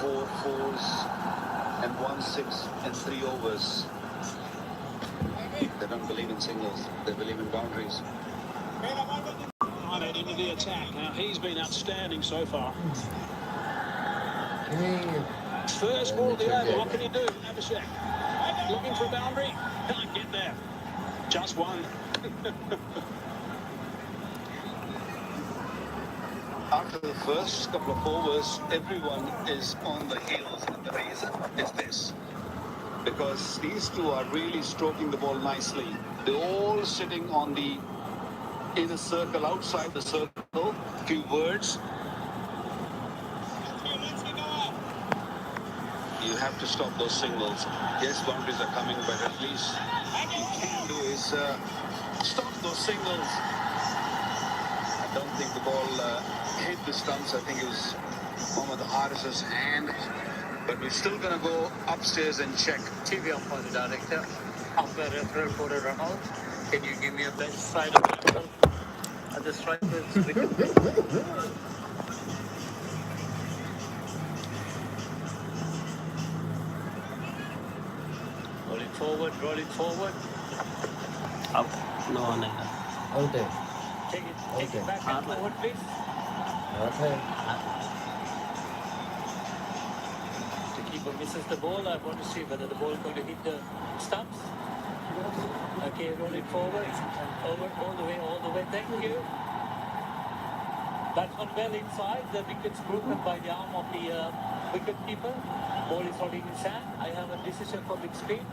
4 fours and 1 6 in 3 overs. They don't believe in singles, they believe in boundaries. Ahmed into the attack. Now he's been outstanding so far. First ball of the over, what can he do? Abhishek looking for a boundary, can't get there. Just one. After the first couple of overs, everyone is on the heels, and the reason is this. Because these two are really stroking the ball nicely. They're all sitting on the inner circle, outside the circle. Few words. You have to stop those singles. Yes, boundaries are coming, but at least you can do is stop those singles. I don't think the ball hit the stumps. I think it was Mohammad Haris's hand. But we're still going to go upstairs and check. TV umpire, the director. Umpire referral for a run out. Can you give me a best side of the ball? At the striker's wicket. Roll it forward. Up. No, no. Okay. Take it back and forward, please. Okay. The keeper misses the ball. I want to see whether the ball is going to hit the stumps. Okay, roll it forward. Over, all the way. Thank you. That one well inside. The wicket's broken by the arm of the wicket keeper. Ball is holding his hand. I have a decision for big speed.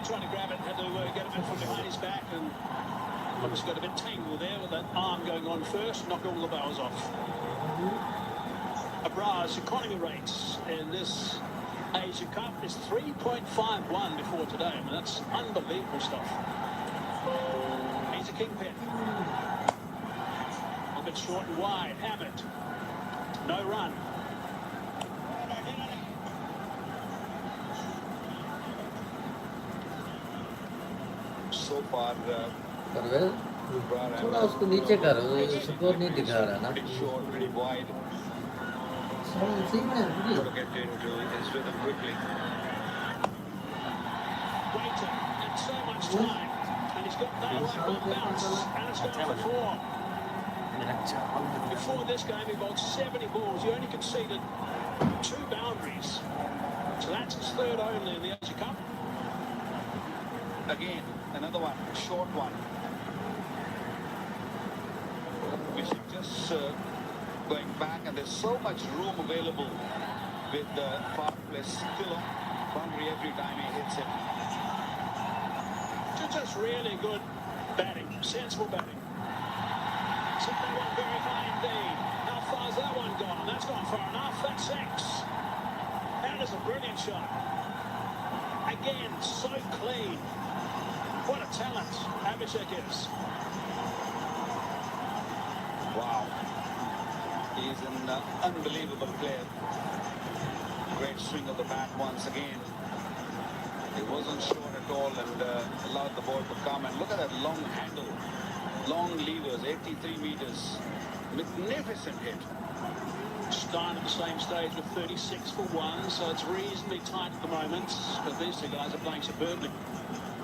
Trying to grab it, had to get a bit from behind his back, and obviously got a bit tangled there with that arm going on first, knocked all the bows off. Abra's economy rates in this Asia Cup is 3.51 before today. I mean, that's unbelievable stuff. He's a kingpin. A bit short and wide. Hammett. No run. So far, Parvez थोड़ा उसको नीचे करो, score नहीं दिखा रहा ना. pretty short, pretty wide. उसी में Got to get into his rhythm quickly. Waiting, and so much time. And he's got that one bounce, and it's gone for 4. Before this game, he bowled 70 balls. He only conceded 2 boundaries. So that's his third only in the Asia Cup. Again, another one, short one. We should just going back, and there's so much room available with the far place still on boundary every time he hits it. Just really good batting, sensible batting. Took that one very high indeed. How far's that one gone? That's gone far enough. That's 6. That is a brilliant shot. Again, so clean. What a talent Abhishek is. Wow. He's an unbelievable player. Great swing of the bat once again. It wasn't short at all, and allowed the ball to come. And look at that long handle. Long levers, 83 meters. Magnificent hit. Stein at the same stage with 36 for 1, so it's reasonably tight at the moment. But these two guys are playing superbly.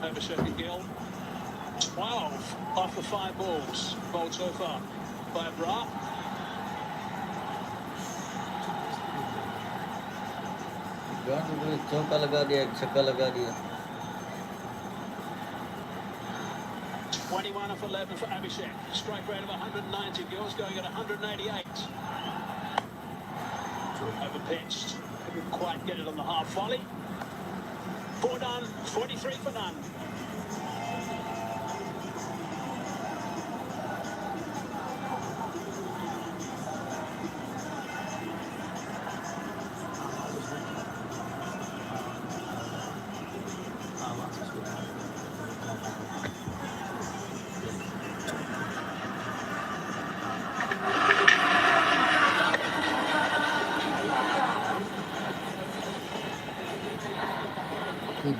Abhishek and Gill. 12 off the 5 balls bowled so far by Abra. चौका लगा दिया, छक्का लगा दिया. 21 off 11 for Abhishek. Strike rate of 190. Gill's going at 188. Overpitched. Couldn't quite get it on the half volley. 4 done, 43 for none.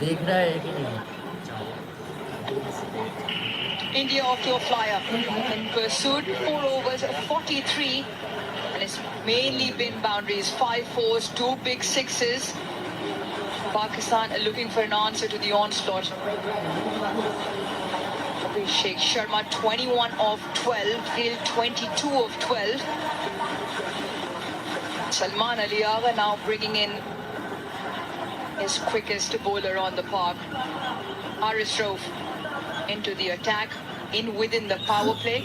देख रहा है कि नहीं? India off to a flyer in pursuit. 4 overs, 43, and it's mainly been boundaries. 5 fours, 2 big sixes. Pakistan are looking for an answer to the onslaught. Abhishek Sharma 21 of 12, Gill 22 of 12. Salman Ali Agha now bringing in his quickest bowler on the park. Haris Rauf into the attack, in within the power play.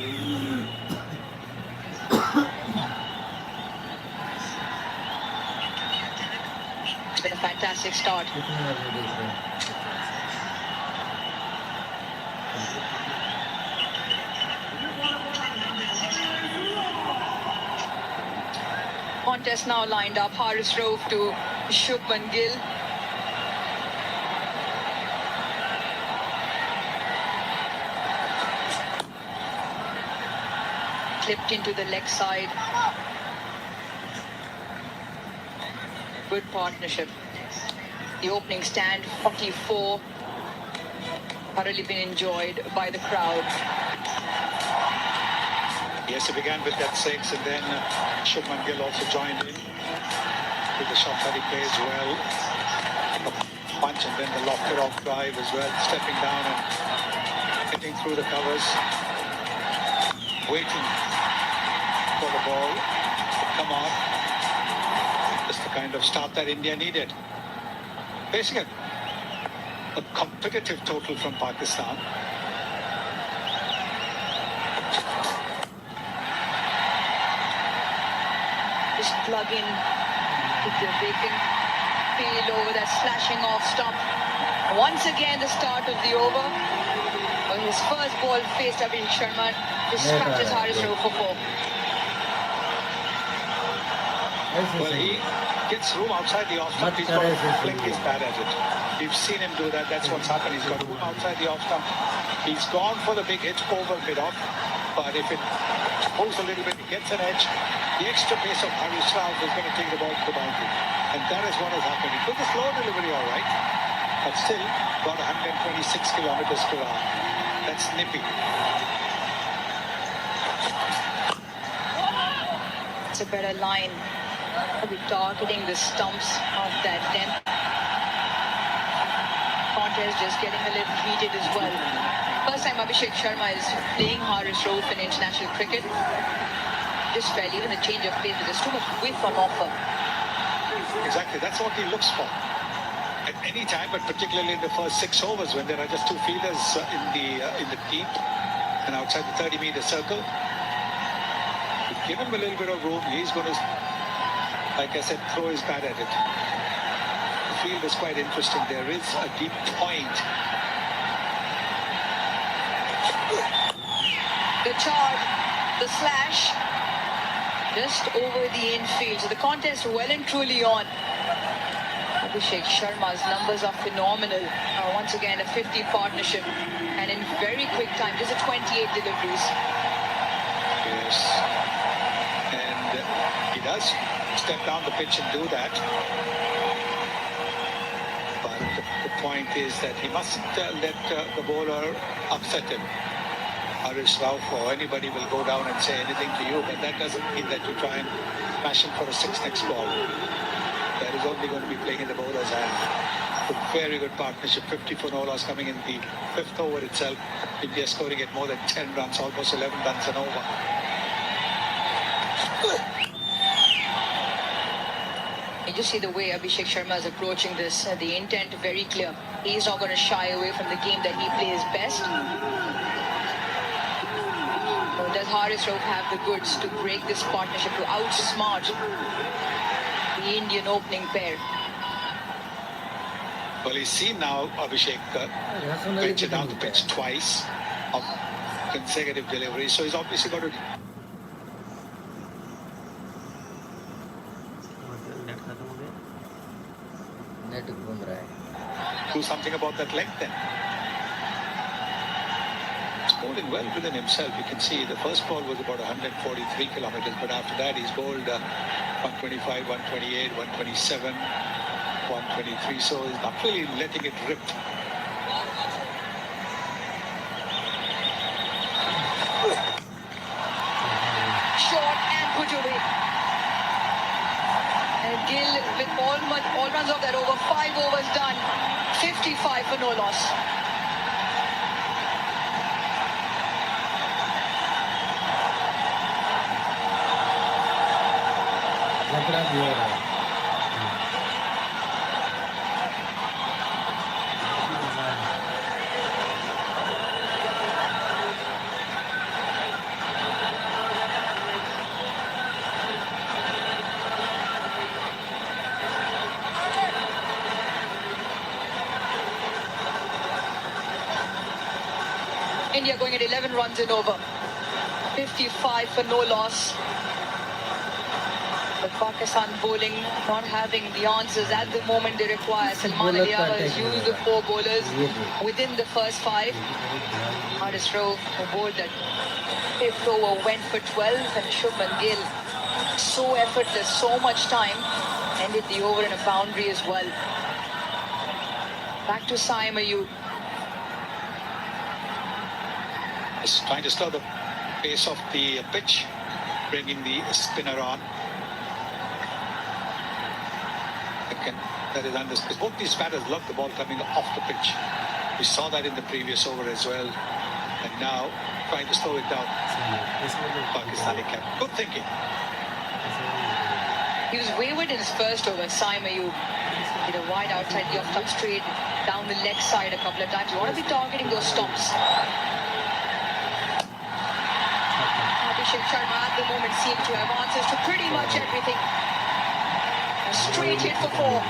It's been a fantastic start. कितने over में देख रहे हैं? Contest now lined up. Haris Rauf to Shubman Gill. Clipped into the leg side. Good partnership. The opening stand, 44. Thoroughly been enjoyed by the crowd. Yes, it began with that 6, and then Shubman Gill also joined in with the shot that he plays well. The punch and then the lofted off drive as well, stepping down and hitting through the covers, waiting for the ball to come on. Just the kind of start that India needed. Facing a competitive total from Pakistan. Just plug in with the vacant field over that slashing off stump. Once again, the start of the over. His first ball faced Abhishek Sharma. Just scratches Haris Rauf for 4. ऐसे Well, से he gets room outside the off stump. He's got plenty bad at it. We've seen him do that. That's what's happened. He's got room outside the off stump. He's gone for the big hit over mid-off. But if it moves a little bit, he gets an edge. The extra pace of Haris Rauf is going to take the ball to the boundary. And that is what has happened. He took the slow delivery all right. But still got 126 kilometers per hour. That's nippy. It's a better line. I'll be targeting the stumps of that length. Contest just getting a little heated as well. First time Abhishek Sharma is playing Haris Rauf in international cricket. Just felt even a change of pace, but there's too much width on offer. Exactly. That's what he looks for. At any time, but particularly in the first 6 overs when there are just 2 fielders in the deep and outside the 30-meter circle. Give him a little bit of room. He's going to, like I said, throw his bat at it. The field is quite interesting. There is a deep point. The charge, the slash, just over the infield. So the contest well and truly on. Abhishek Sharma's numbers are phenomenal. Once again, a 50 partnership. And in very quick time, just a 28 deliveries. Yes. And he does step down the pitch and do that. But the point is that he mustn't let the bowler upset him. Haris Rauf or anybody will go down and say anything to you, but that doesn't mean that you try and smash him for a 6 next ball. That is only going to be playing in the bowler's hand. A very good partnership. 54 no-loss coming in the 5th over itself. India scoring at more than 10 runs, almost 11 runs an over. You just see the way Abhishek Sharma is approaching this. The intent very clear. He's not going to shy away from the game that he plays best. Or does Haris Rauf have the goods to break this partnership, to outsmart the Indian opening pair? Well, he's seen now Abhishek pitch it down the pitch twice of consecutive deliveries, so he's obviously got to net खत्म हो गया. Net घूम रहा है. do something about that length then. He's bowling well within himself. You can see the first ball was about 143 kilometers, but after that he's bowled 125, 128, 127. 123, so he's not really letting it rip. Short and put away. And Gill with all runs of that over. 5 overs done. 55 for no loss. लकड़ा भी हो रहा है India going at 11 runs in over. 55 for no loss. But Pakistan bowling not having the answers at the moment they require. Salman Ali has used the 4 bowlers within the first 5. Hardest throw who bowled that 5th over went for 12, and Shubman Gill, so effortless, so much time, ended the over in a boundary as well. Back to Saim Ayub. Just trying to slow the pace of the pitch, bringing the spinner on. That is understood. Both these batters love the ball coming off the pitch. We saw that in the previous over as well. And now trying to slow it down. Pakistani cap. Good thinking. He was wayward in his first over. Saim Ayub hit a wide outside the off-top straight, down the leg side a couple of times. You want to be targeting those stumps. Abhishek Sharma at the moment seems to have answers to pretty much everything. A straight hit for 4.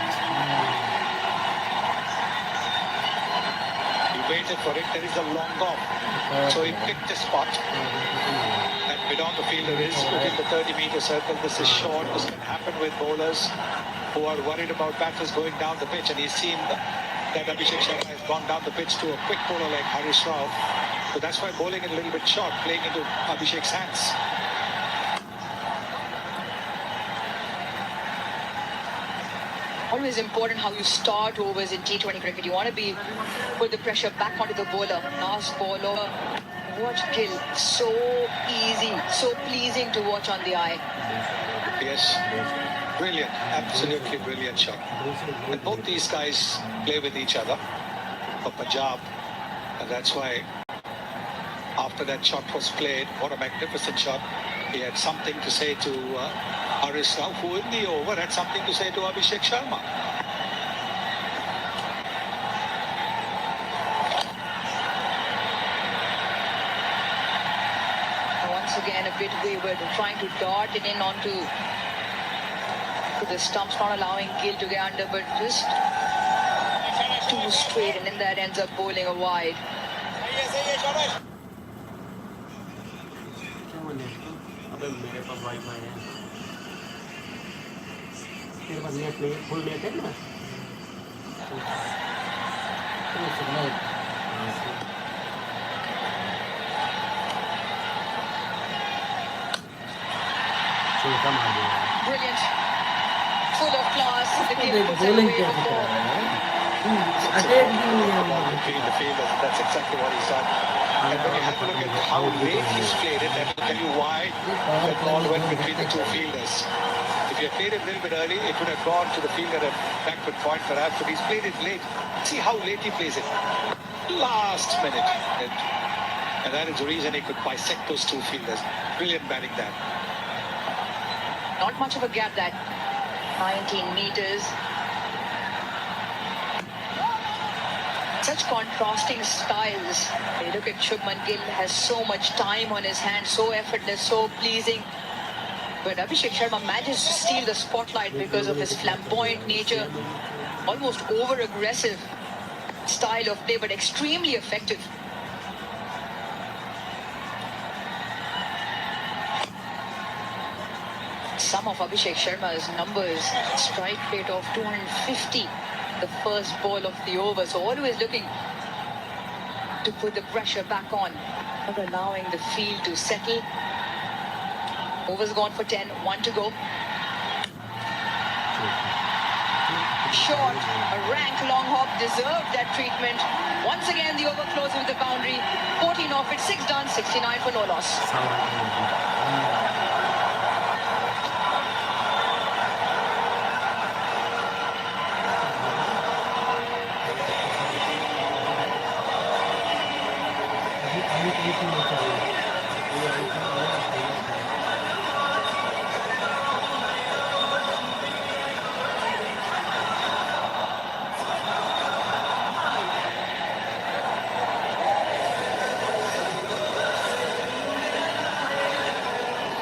He waited for it. There is a long off. So he picked a spot. And Vidon, the fielder, is within the 30-meter circle. This is short. This can happen with bowlers who are worried about batters going down the pitch. And he's seen that Abhishek Sharma has gone down the pitch to a quick bowler like Harish Rao. So that's why bowling it a little bit short, playing into Abhishek's hands. Always important how you start overs in T20 cricket. You want to put the pressure back onto the bowler. Last ball over. Watch Gill. So easy, so pleasing to watch on the eye. Yes, brilliant, absolutely brilliant shot. And both these guys play with each other for Punjab. And that's why after that shot was played, what a magnificent shot. He had something to say to Harish Rao, who in the over had something to say to Abhishek Sharma. Once again, a bit wayward, trying to dart it in onto the stumps, not allowing Gill to get under, but just too straight, and in that ends up bowling a wide. अबे मेरे पास wifi है तेरे पास net नहीं full net है ना छोटा मार दिया Brilliant, full of class. The Gill puts it away before. Between the fielders, that's exactly what he's done. And when you have to look at how late he's played it, that will tell you why the ball went between the 2 fielders. If you had played it a little bit early, it would have gone to the fielder at backward point perhaps, but he's played it late. See how late he plays it. Last minute. And that is the reason he could bisect those 2 fielders. Brilliant batting that. Not much of a gap, that 19 meters. Such contrasting styles. You look at Shubman Gill, has so much time on his hands, so effortless, so pleasing. But Abhishek Sharma manages to steal the spotlight because of his flamboyant nature, almost over-aggressive style of play, but extremely effective. Some of Abhishek Sharma's numbers, strike rate of 250. The first ball of the over, so always looking to put the pressure back on, not allowing the field to settle. Overs gone for 10, 1 to go. short, a rank long hop deserved that treatment. Once again, the over close with the boundary. 14 off it, 6 done, 69 for no loss.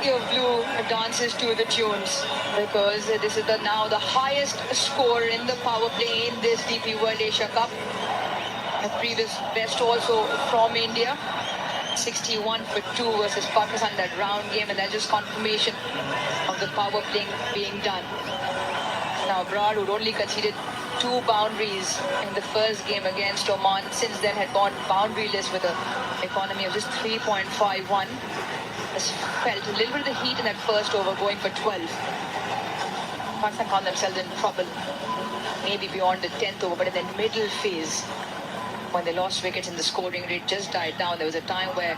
Of blue dances to the tunes because this is now the highest score in the power play in this DP World Asia Cup. The previous best also from India, 61 for 2 versus Pakistan in that round game, and that's just confirmation of the power play being done. Now Brad, who'd only conceded 2 boundaries in the first game against Oman, since then had gone boundaryless with an economy of just 3.51. Has felt a little bit of the heat in that first over, going for 12. Pakistan found themselves in trouble, maybe beyond the 10th over, but in the middle phase, when they lost wickets and the scoring rate just died down, there was a time where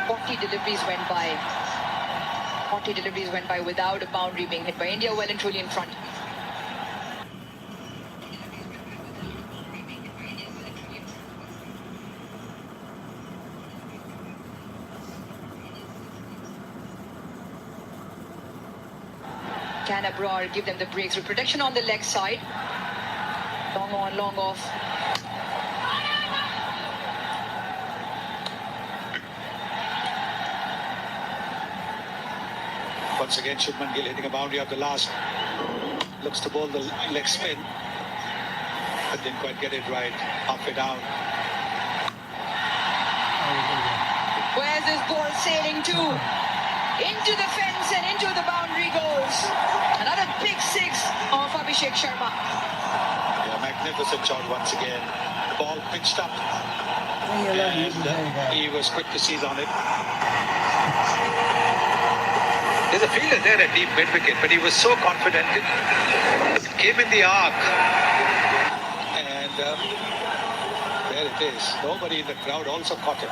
40 deliveries went by. 40 deliveries went by without a boundary being hit by India, well and truly in front. Can Abrar give them the breaks with protection on the leg side? Long on, long off. Once again, Shubman Gill hitting a boundary of the last. Looks to bowl the leg spin, but didn't quite get it right. Halfway down. Where's this ball sailing to? Into the fence and into the boundary goes. Another big 6 of Abhishek Sharma. Yeah, magnificent shot once again. The ball pitched up, and he was quick to seize on it. There's a fielder there at deep mid-wicket, but he was so confident. It came in the arc. And there it is. Nobody in the crowd also caught it.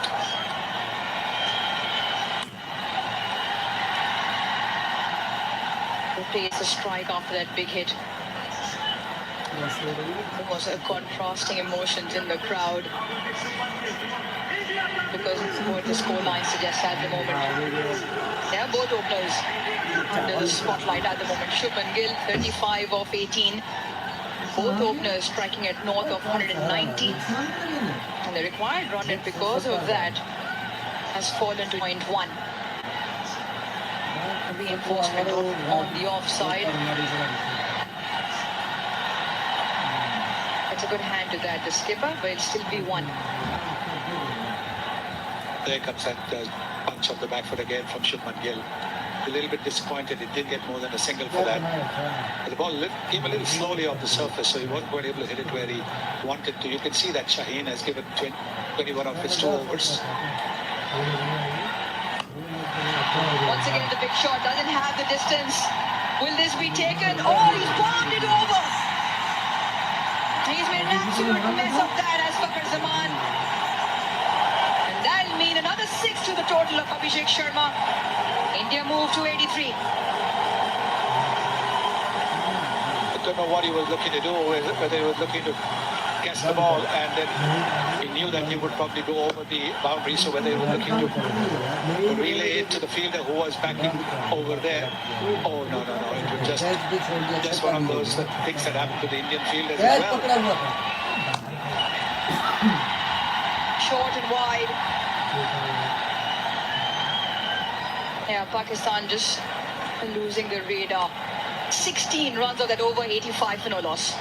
Takes a strike after that big hit. There was a contrasting emotions in the crowd because it's what the scoreline suggests at the moment. They are both openers under the spotlight at the moment. Shubman Gill, 35 of 18. Both openers striking at north of 190. And the required run rate because of that has fallen to 0.1. Reinforcement on the offside. It's a good hand to that, the skipper, but it'll still be 1. There comes that punch of the back foot again from Shubman Gill. A little bit disappointed, it did get more than a single for that. But the ball came a little slowly off the surface, so he wasn't quite able to hit it where he wanted to. You can see that Shaheen has given 21 of his 2 overs. Once again, the big shot doesn't have the distance. Will this be taken? Oh, he's bombed it over. He's made an absolute mess of that as Fakhar Zaman. And that'll mean another 6 to the total of Abhishek Sharma. India move to 83. I don't know what he was looking to do, whether he was looking to catch the ball, and then he knew that he would probably go over the boundary, so whether he was looking to relay it to the fielder who was backing over there. Oh, no, it was just one of those things that happened to the Indian fielders as well. Short and wide. Yeah, Pakistan just losing the radar. 16 runs of that over, 85 for no loss.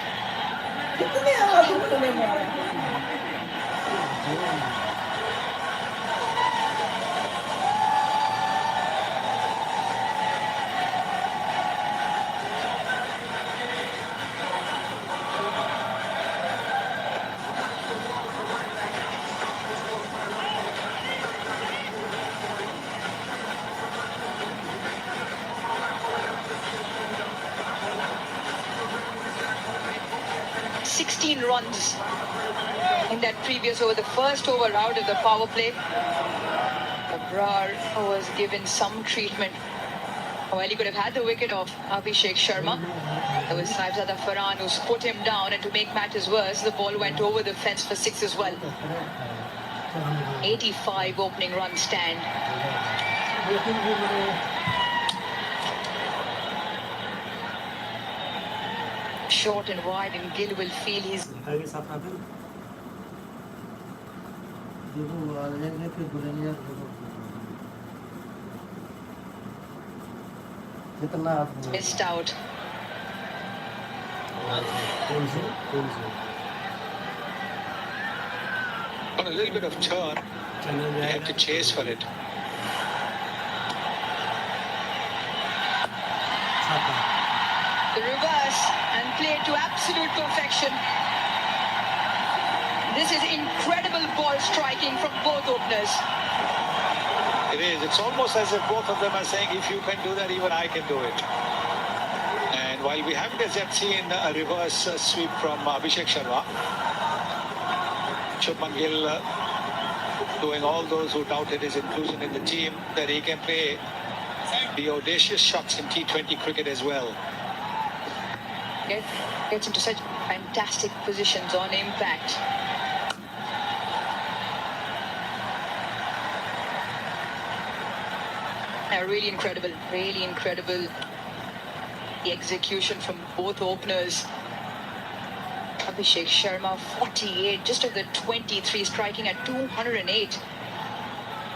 16 runs in that previous over, the first over out of the power play. Abrar was given some treatment. Well, he could have had the wicket of Abhishek Sharma. It was Saibzada Farhan who put him down, and to make matters worse, the ball went over the fence for 6 as well. 85 opening run stand. Short and wide, and Gill will feel his आगे साथ आते हैं कितना आपने missed out. कौन से On a little bit of turn, channel you have जाएगा to chase for it. छापा The reverse and played to absolute perfection. This is incredible ball striking from both openers. It is. It's almost as if both of them are saying, if you can do that, even I can do it. And while we haven't as yet seen a reverse sweep from Abhishek Sharma, Shubman Gill doing all those who doubted his inclusion in the team, that he can play the audacious shots in T20 cricket as well. Gets into such fantastic positions on impact. Really incredible, really incredible. The execution from both openers. Abhishek Sharma, 48, just of the 23, striking at 208.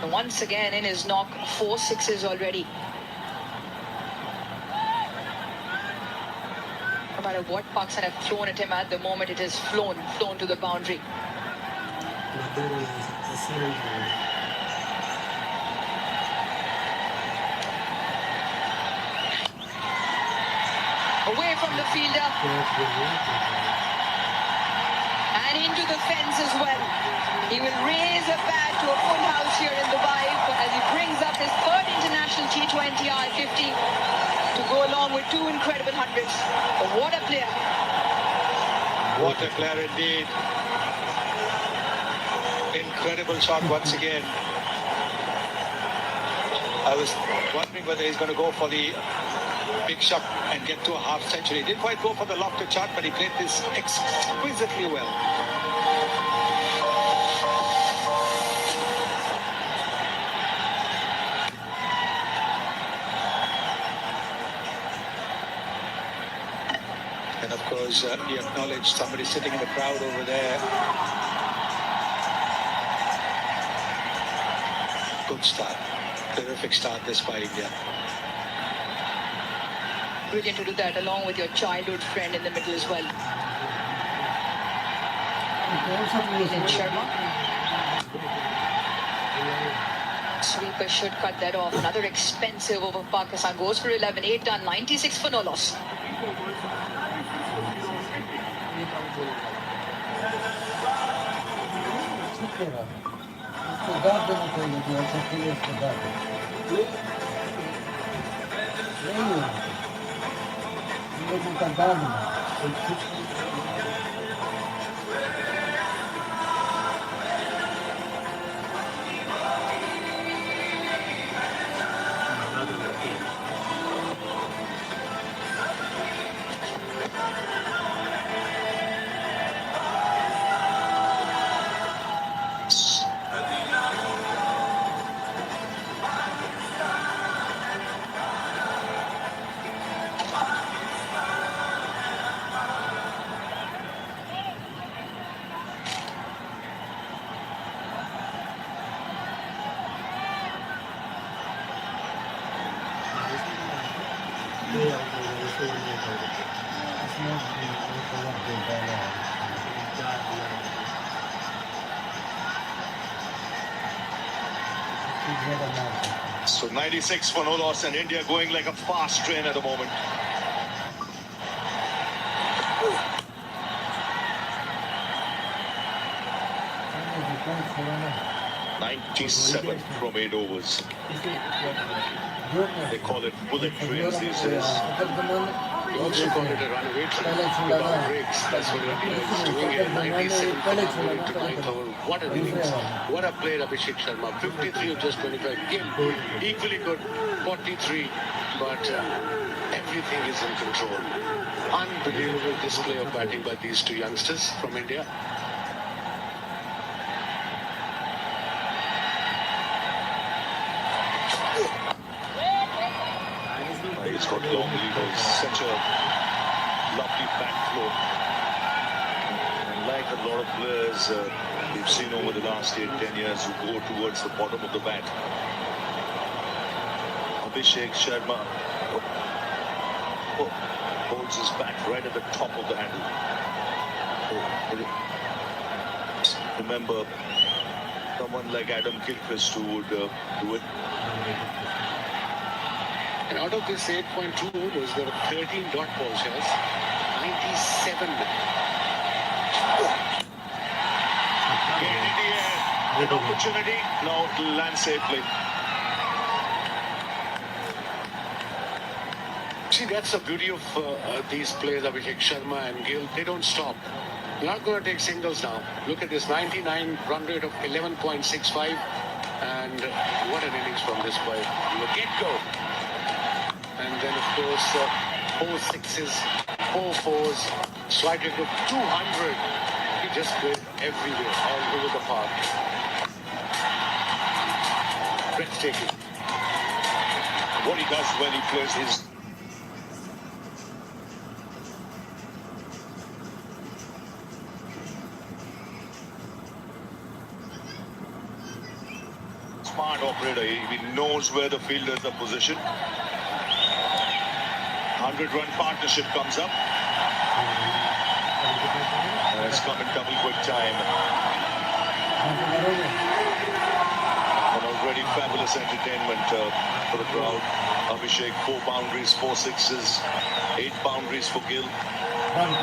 And once again in his knock, 4 sixes already. No matter what Pakistan have thrown at him at the moment, it has flown to the boundary. Away from the fielder and into the fence as well. He will raise a bat to a full house here in Dubai as he brings up his third international T20 I-50 to go along with 2 incredible hundreds. What a player. What a player indeed. Incredible shot once again. I was wondering whether he's going to go for the big shot and get to a half century. Didn't quite go for the lofted shot, but he played this exquisitely well. And of course, he acknowledged somebody sitting in the crowd over there. Good start. Terrific start this by India. Brilliant to do that along with your childhood friend in the middle as well. Nitin Sharma. Sweeper should cut that off. Another expensive over Pakistan. Goes for 11, 8 done, 96 for no loss. उसको दाद देना चाहिए जो ऐसा खेले उसको दाद दे नहीं है लोगों का दाद ना So 96 for no loss, and India going like a fast train at the moment. "97 from 8 overs. They call it bullet trains these days. You also call it a runaway trip without breaks. That's what India is doing here. 97 for not going to 9th over. What an innings. What a player Abhishek Sharma. 53 of just 25. Gill, equally good. 43. But everything is in control. Unbelievable display of batting by these two youngsters from India. He's got long levers, such a lovely back flow. And like a lot of players we've seen over the last 8-10 years who go towards the bottom of the bat, Abhishek Sharma holds his bat right at the top of the handle. Remember, someone like Adam Gilchrist who would do it. And out of this 8.2 overs, there are 13 dot balls, yes. 97. In the air, an opportunity. Now it'll land safely. See, that's the beauty of these players, Abhishek Sharma and Gill. They don't stop. They're not going to take singles now. Look at this 99 run rate of 11.65. And what an innings from this boy. Get-go. And then, of course, 4 sixes, 4 fours, strike rate of 200. He just played everywhere, all over the park. Breathtaking. What he does when he plays his smart operator. He knows where the fielders are positioned. 100-run partnership comes up. And it's come in double quick time. An already fabulous entertainment for the crowd. Abhishek, 4 boundaries, 4 sixes, 8 boundaries for Gill.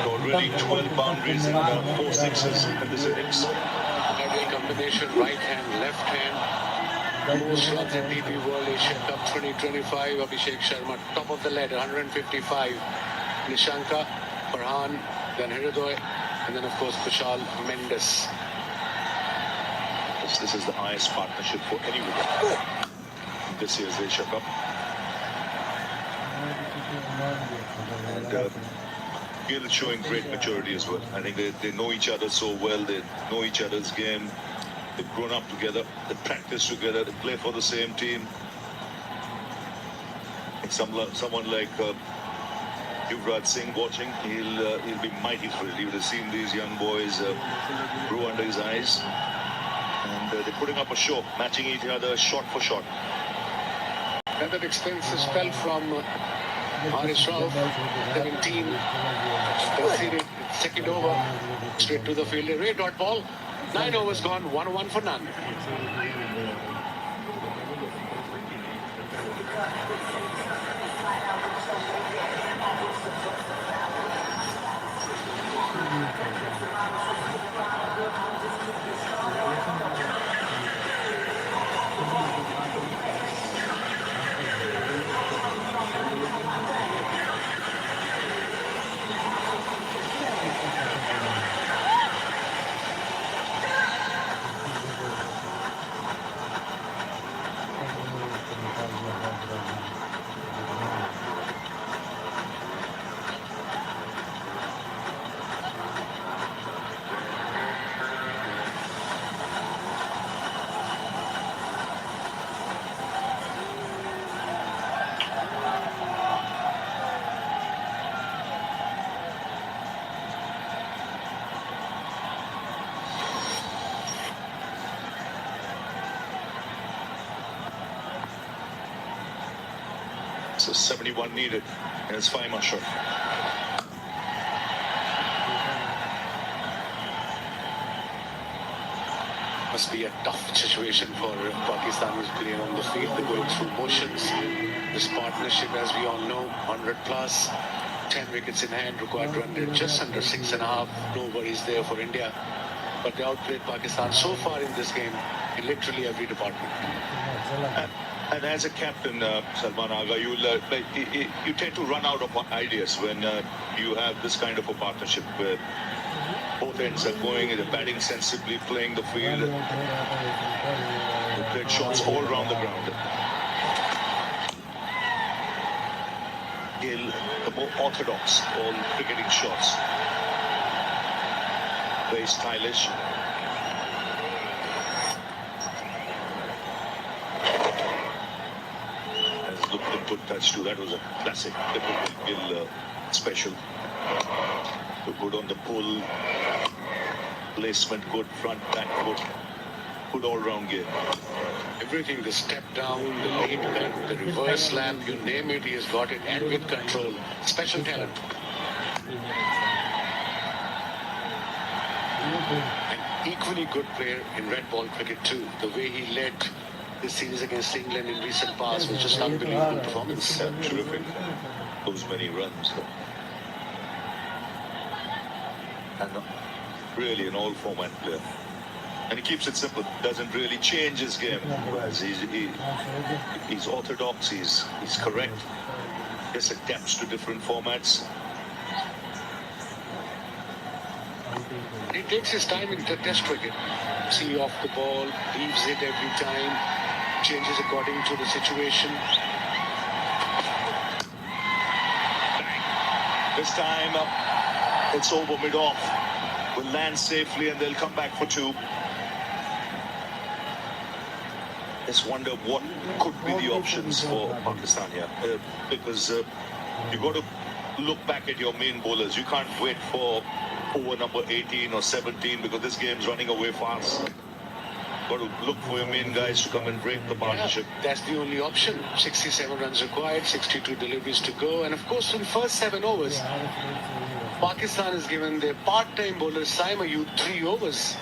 Already 12 boundaries and 4 sixes in this innings. Ideal combination, right hand, left hand. Most runs in DP World Asian Cup 2025. Abhishek Sharma, top of the ladder, 155. Nishanka, Farhan, then Hridoy, and then of course Kushal Mendes. This is the highest partnership for anyone this year's Asia Cup. And Gill showing great maturity as well. I think they know each other so well. They know each other's game. They've grown up together. They practice together. They play for the same team. Someone like Yuvraj Singh watching, he'll be mighty thrilled. He would have seen these young boys grow under his eyes. And they're putting up a show, matching each other shot for shot. Another expensive spell from Haris Rauf, 17, conceded second over, straight to the fielder. Ray dot ball, 9 overs gone, 1-1 for none. So 71 needed, and it's 5 more short. Must be a tough situation for Pakistanis playing on the field. They're going through motions. This partnership, as we all know, 100 plus, 10 wickets in hand, required run rate just under 6.5. No worries there for India. But they outplayed Pakistan so far in this game in literally every department. And as a captain, Salman Agha, you tend to run out of ideas when you have this kind of a partnership where both ends are going, they're batting sensibly, playing the field, great shots all around the ground. Gill, the more orthodox, all cricketing shots. Very stylish. Has looked a good touch too. That was a classic Gill special. So good on the pull, placement good, front, back foot, good all-round game. Everything, the step down, the lead cut, the reverse slap, you name it, he has got it, and with control. Special talent. An equally good player in red ball cricket too. The way he led this series against England in recent past was just unbelievable performance. Terrific. Those many runs. And really an all-format player. And he keeps it simple. Doesn't really change his game. He's orthodox. He's correct. Just adapts to different formats. He takes his time in test cricket. See off the ball, leaves it every time, changes according to the situation. This time it's over mid-off. Will land safely and they'll come back for two. Just wonder what could be the options for Pakistan here. Because you've got to look back at your main bowlers. You can't wait for over number 18 or 17 because this game's running away fast. Got to look for your main guys to come and break the partnership. Yeah, that's the only option. 67 runs required, 62 deliveries to go. And of course, in first 7 overs, Pakistan has given their part-time bowler Saim Ayub 3 overs.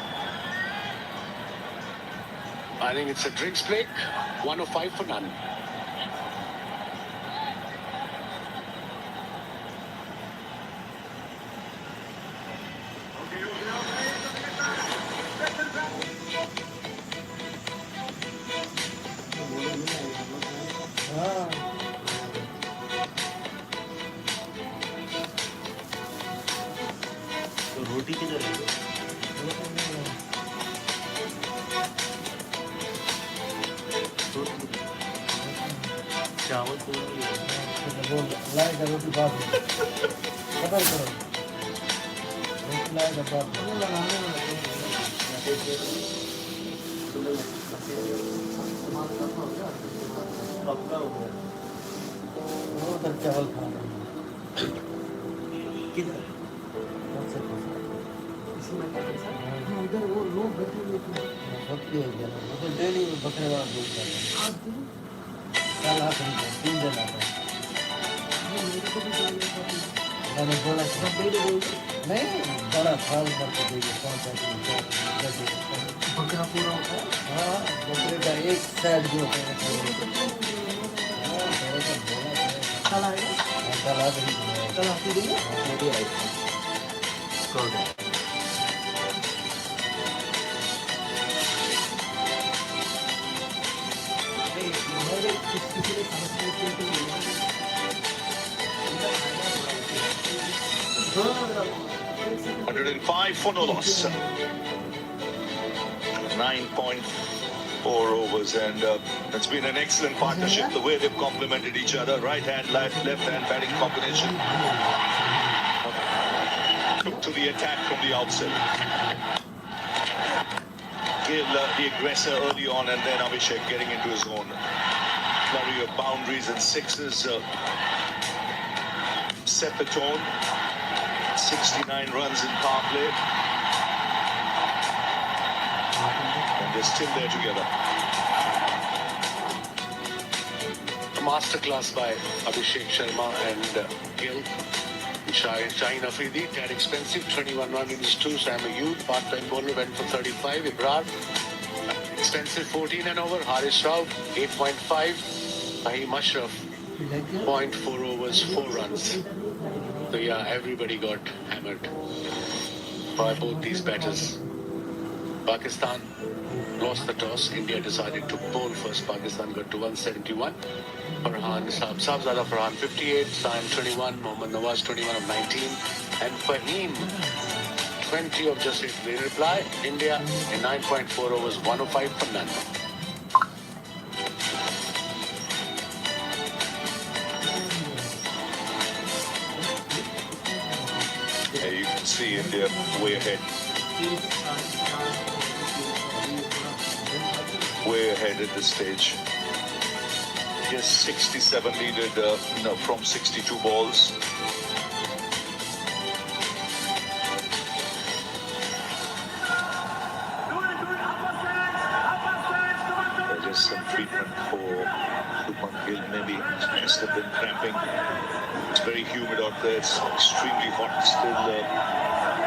I think it's a drinks break, 105 for none. तो रोटी किधर है चावल तो लाएगा रोटी बात पता करो रोटी लाएगा बात वो तक चावल खाना किधर उधर वो लोग बैठे हुए थे भक्ति हो गया ना वो डेली बकरे वाला लोग जाते हैं कल आ रही है 3 दिन आता है मैंने बोला नहीं बड़ा थाल भर के देंगे 5 बकरा पूरा होता है हाँ बकरे का एक साइड जो होता है हाँ मेरे को बोला कल आएगा कल आ रही है कल आती रही है मेरी आई थी $105 for no loss. 9.4 overs, and it's been an excellent partnership. The way they've complemented each other, right hand, left hand batting combination. Took to the attack from the outset. Gill, the aggressor early on, and then Abhishek getting into his own. Flurry of boundaries and sixes set the tone. 69 runs in power play. And they're still there together. A masterclass by Abhishek Sharma and Gill. Shaheen Afridi, tad expensive, 21 run innings 2. Saim Ayub, part-time bowler, went for 35. Ibrar, expensive, 14 and over. Haris Rauf, 8.5. Fahim Ashraf, 0.4 overs, 4 runs. So yeah, everybody got hammered by both these batters. Pakistan lost the toss. India decided to bowl first. Pakistan got to 171. Sahibzada Farhan 58, Saim 21, Mohammad Nawaz 21 of 19, and Fahim 20 of just 8. In reply, India in 9.4 overs, 105 for none. Yeah, you can see India way ahead. Way ahead at this stage. Yes, 67 needed from 62 balls. Just some treatment for Shubman Gill. Maybe must have been cramping. It's very humid out there. It's extremely hot still.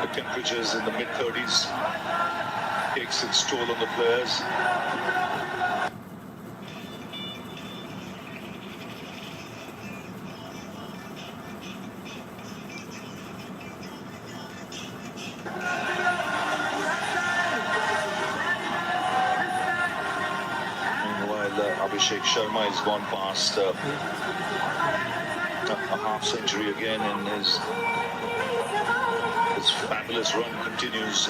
The temperatures in the mid-30s takes its toll on the players. Abhishek Sharma has gone past a half century again, and his fabulous run continues.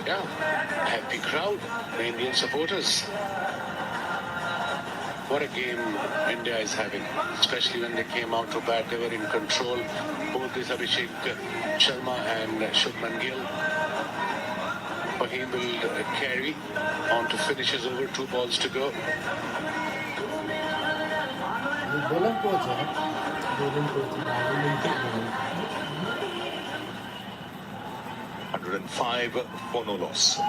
Yeah, happy crowd, the Indian supporters. What a game India is having, especially when they came out to bat. They were in control. Both this Abhishek Sharma and Shubman Gill. Fahim will carry on to finishes over, 2 balls to go. Bowler coach है 105 for no loss.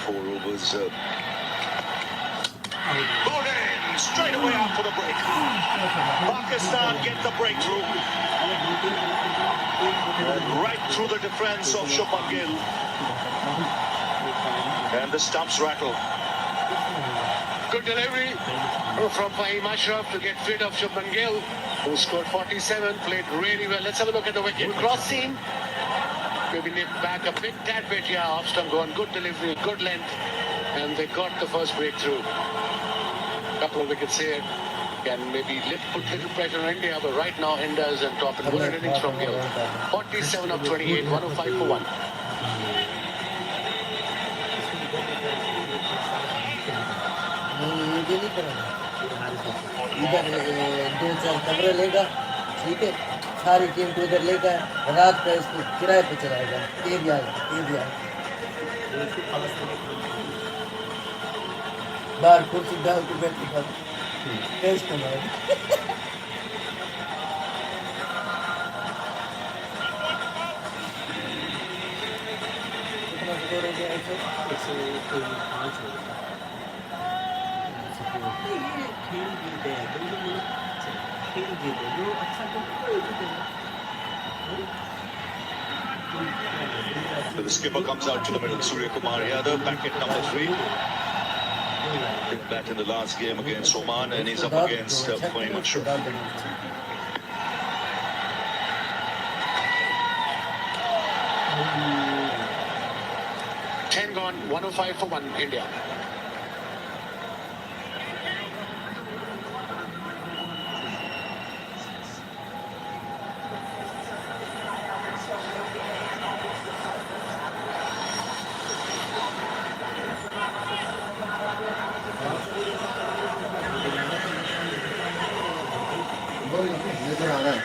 Overs. Bowled in straight away out for the break. Pakistan get the breakthrough. Right through the defense of Shubman Gill. And the stumps rattle. Good delivery from Fahim Ashraf to get rid of Shubman Gill, who scored 47, played really well. Let's have a look at the wicket. Cross seam. Maybe nipped back a bit, tad bit, yeah, off stump gone. Good delivery, good length, and they got the first breakthrough. Couple of wickets here, can maybe put little pressure on India, but right now India is on top in 100 innings from Gill. 47 of 28, 105 for 1. इधर 2-4 कमरे लेगा, ठीक है, सारी team को उधर लेगा, रात को इसको किराए पे चलाएगा, ये भी आएगा, बाहर कुर्सी डाल के बैठ के टेस्ट कमाएगा। कितना स्कोर हो गया ऐसे? 105 हो गया। खेल जीते हैं खेल जीते जो अच्छा So the skipper comes out to the middle. Surya Kumar Yadav back at number 3. Did that in the last game against Oman, and he's up against Fahim Ashraf. Ten gone, 105 for 1, India. नजर आ रहा है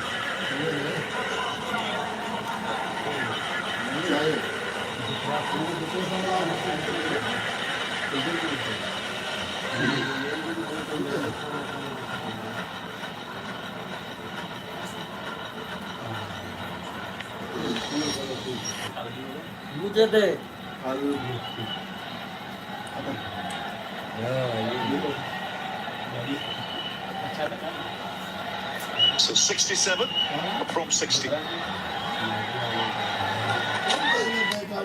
मुझे दे So 67 from 60.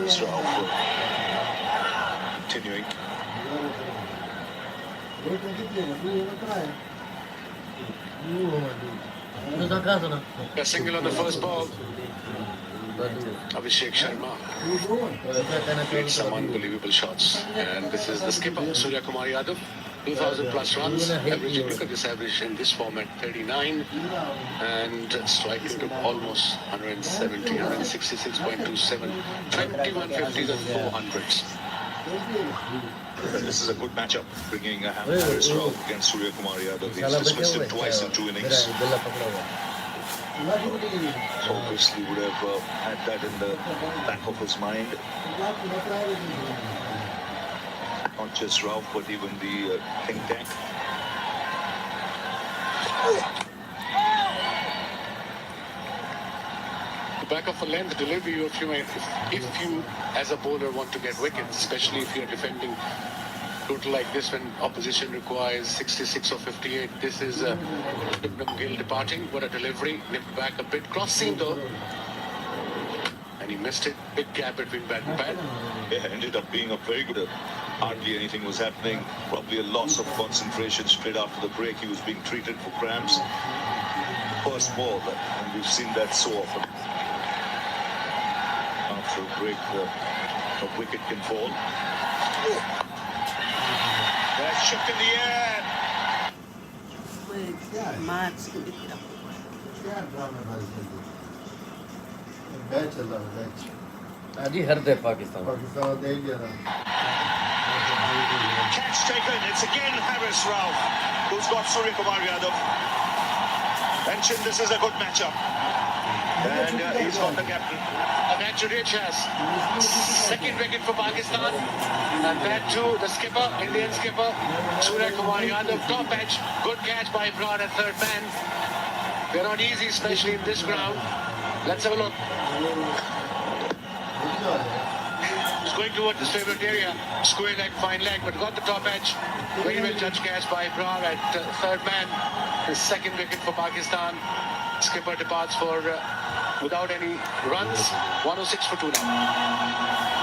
Haris Rauf continuing. A single on the first ball. Abhishek Sharma made some unbelievable shots. And this is the skipper, Surya Kumar Yadav. 2,000 plus runs. Averaging, look at this average in this format, 39. And strike rate of almost 170, 166.27. 21 50s and 400s. This is a good matchup, bringing Haris Rauf against Surya Kumar Yadav. He's dismissed him twice in 2 innings. Obviously would have had that in the back of his mind. Not just Rauf, but even the think tank. The back of a length delivery, if you as a bowler want to get wickets, especially if you're defending total like this when opposition requires 66 or 58. This is Shubman Gill departing. What a delivery. Nipped back a bit. Cross seam though. And he missed it. Big gap between bat and pad. Yeah, ended up being a very good. Hardly anything was happening. Probably a loss of concentration straight after the break. He was being treated for cramps. First ball, and we've seen that so often. After a break, a wicket can fall. That's shook in the air. अजी हर दे Pakistan Catch taken. It's again Haris Rauf who's got Surya Kumar Yadav. Mentioned this is a good matchup. And he's got the captain. A match rich has second wicket for Pakistan. And that too, the skipper, Indian skipper, Surya Kumar Yadav, top edge. Good catch by Broad at third man. They're not easy, especially in this ground. Let's have a look. He's going towards his favorite area. Square leg, fine leg, but got the top edge. Very well judged catch by Broad at third man. His second wicket for Pakistan. Skipper departs for without any runs. 106 for 2 now.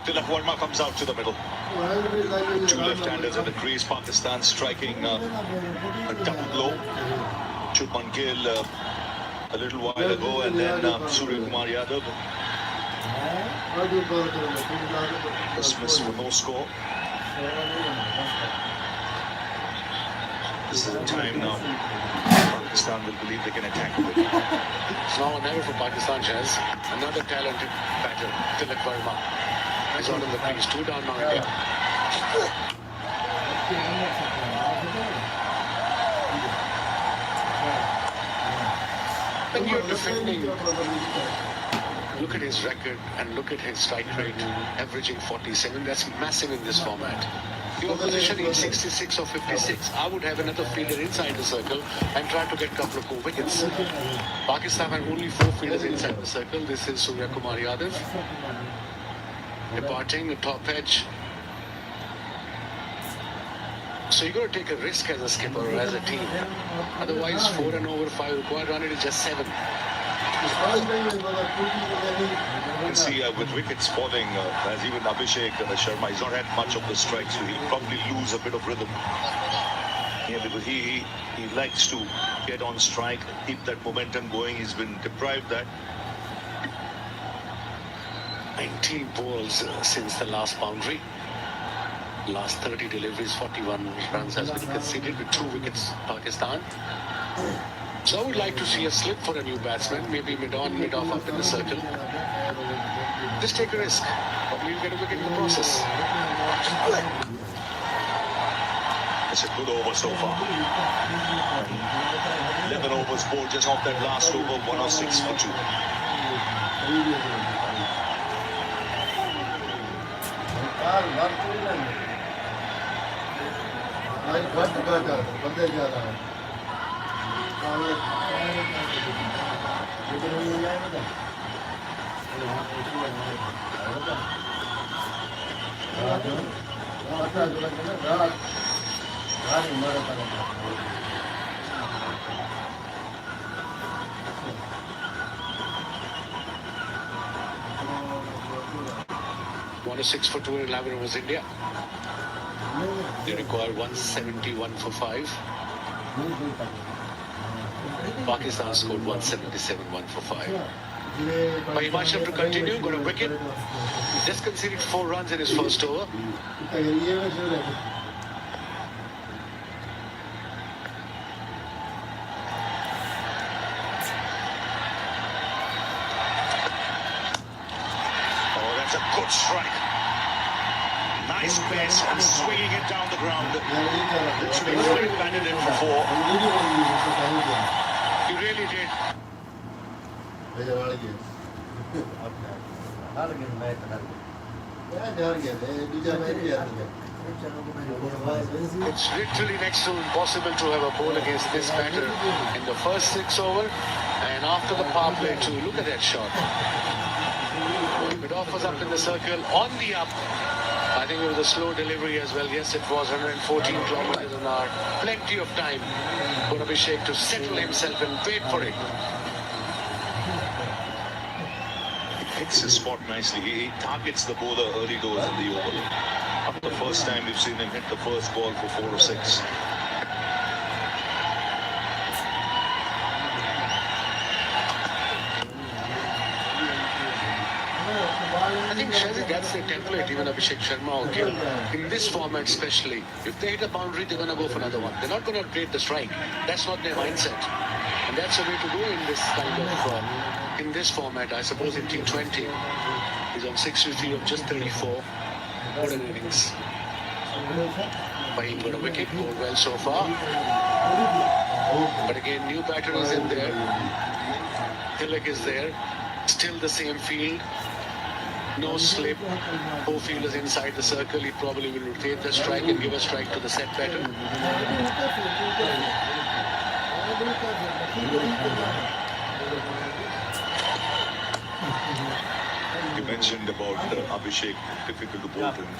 Tilak Verma comes out to the middle. Two left-handers in the crease. Pakistan striking a double blow. Shubman Gill a little while ago, and then Surya Kumar Yadav. Dismissed for no score. This is the time now. Pakistan will believe they can attack with it. It's now or never for Pakistan, Shaz. Another talented batter, Tilak Verma. He's out of the crease. 2 down now India. When you're defending, look at his record and look at his strike rate, averaging 47. That's massive in this format. The opposition is 66 or 56. I would have another fielder inside the circle and try to get a couple of more wickets. Pakistan have only 4 fielders inside the circle. This is Surya Kumar Yadav. Departing the top edge. So you got to take a risk as a skipper or as a team. Otherwise, 4 and over 5 required run, it is just 7. You can see with wickets falling, as even Abhishek Sharma, he's not had much of the strikes, so he'll probably lose a bit of rhythm. Yeah, because he likes to get on strike, keep that momentum going. He's been deprived that. 19 balls since the last boundary. Last 30 deliveries, 41 runs has been conceded with 2 wickets, Pakistan. So I would like to see a slip for a new batsman, maybe mid-on, mid-off up in the circle. Just take a risk. Probably you'll get a wicket in the process. It's a good over so far. 11 overs bowled just off that last over, 106 for 2. One 6 for 2 in 11 overs India. They require 171 for 5. Pakistan scored 177, 1 for 5. But Himachal to continue, got a wicket. Just conceded 4 runs in his first over. Oh, that's a good strike. Nice pace and swinging it down the ground. Literally flat-banded it for 4. He really did. It's literally next to impossible to have a ball against this batter in the first 6 over and after the power play too. Look at that shot. Mid-off was up in the circle, on the up. I think it was a slow delivery as well. Yes, it was 114 kilometers an hour. Plenty of time for Abhishek to settle himself and wait for it. Hits his spot nicely. He targets the bowler early doors in the over. Not the first time we've seen him hit the first ball for 4 or 6. I think Shazzy, that's the template, even Abhishek Sharma or Gill. In this format especially, if they hit a boundary, they're going to go for another one. They're not going to create the strike. That's not their mindset. And that's the way to go in this kind of in this format. I suppose in T20, he's on 63 of just 34. What an innings. Fahim got a wicket, scored well so far. But again, new batter is in there. Tilak is there. Still the same field. No slip. 4 fielders inside the circle. He probably will rotate the strike and give a strike to the set batter. You mentioned about Abhishek, difficult to bowl to him.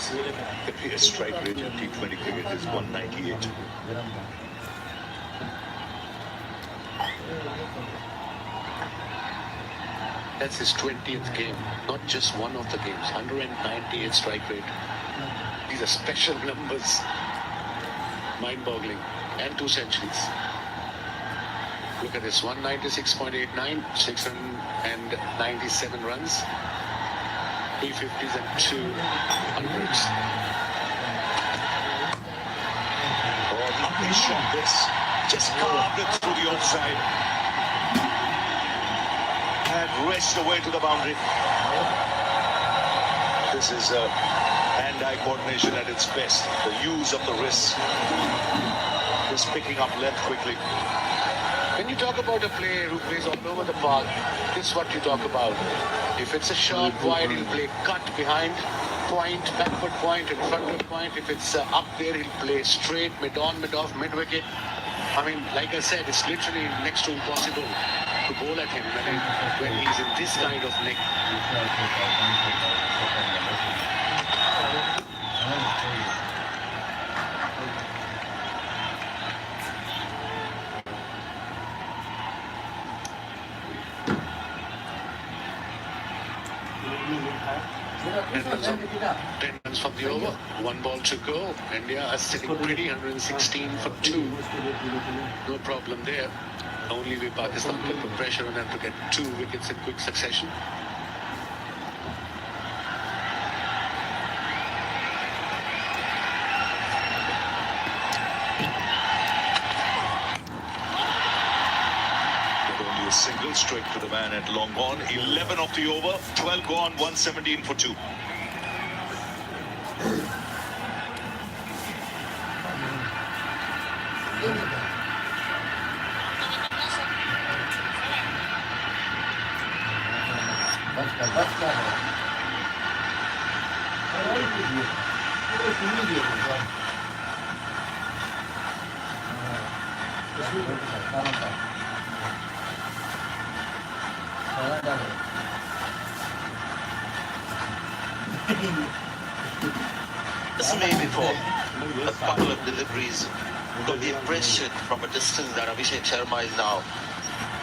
The highest strike rate in T20 cricket is 198. That's his 20th game, not just one of the games. 198 strike rate. These are special numbers. Mind-boggling. And 2 centuries. Look at this, 196.89, 697 runs, 350s and 200s. Oh, lovely shot this. Just carved it through the offside. And raced away to the boundary. This is hand-eye coordination at its best. The use of the wrist. Just picking up length quickly. When you talk about a player who plays all over the park, this is what you talk about. If it's a short wide, he'll play cut behind point, backward point, in front of point. If it's up there, he'll play straight, mid-on, mid-off, mid-wicket. I mean, like I said, it's literally next to impossible to bowl at him when he's in this kind of nick. Ten runs from the over, 1 ball to go. India are sitting pretty, 116 for 2. No problem there. Only way Pakistan can put pressure on them to get 2 wickets in quick succession. straight to the man at long on. 11 of the over, 12 gone, 117 for 2. This may be for a couple of deliveries. Got the impression from a distance that Abhishek Sharma is now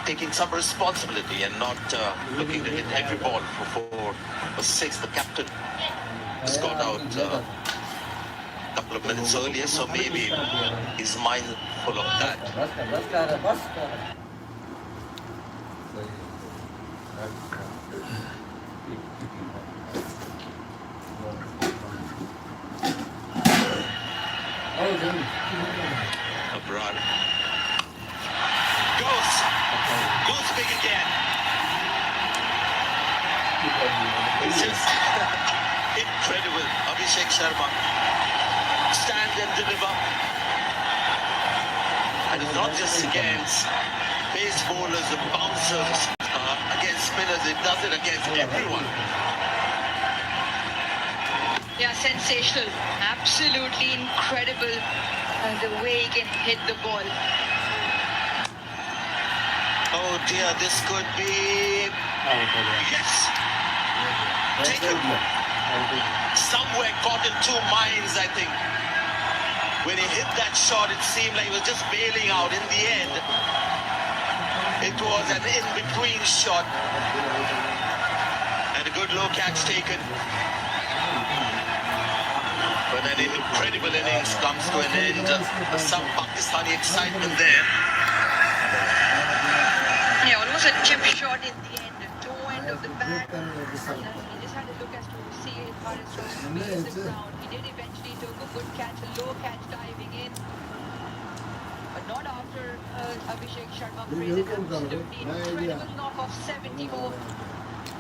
taking some responsibility and not looking to hit every ball for 4 or 6. The captain just got out a couple of minutes earlier, so maybe his mind full of that. Abrar goes big again. It's just incredible. Abhishek Sharma stand and deliver, and it's not just against pace bowlers and bouncers, against spinners. It does it against everyone. Yeah, sensational. Absolutely incredible the way he can hit the ball. Oh dear, this could be... Yes! Taken. Somewhere caught in two minds, I think. When he hit that shot, it seemed like he was just bailing out. In the end, it was an in-between shot. And a good low catch taken. But an incredible innings comes to an end. Some Pakistani excitement there. Yeah, almost a chip shot in the end. The toe end of the bat. He just had to look as to see it far as to space the ground. He did eventually took a good catch, a low catch diving in. But not after Abhishek Sharma played it absolutely incredible knock of 74,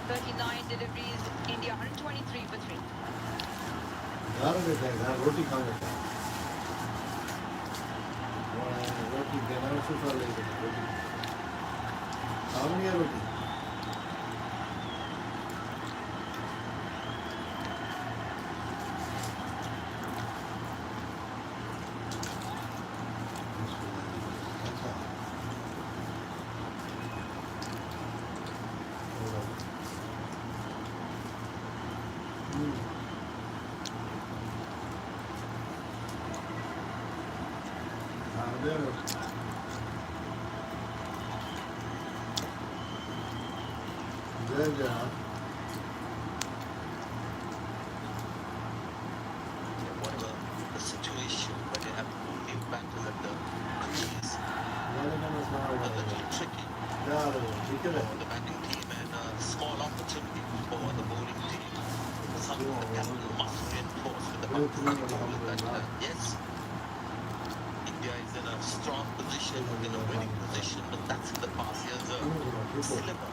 39 deliveries. India 123 for 3. रोटी खा लेता रोटी देना सुखा ले रोटी खाओ रोटी Whatever the situation, but they have new batters at the crease. A little tricky for the batting team and a small opportunity for the bowling team. Something the captain must reinforce with the Pakistani bowlers that yes, India is in a strong position, in a winning position, but that's in the past. Here's a sliver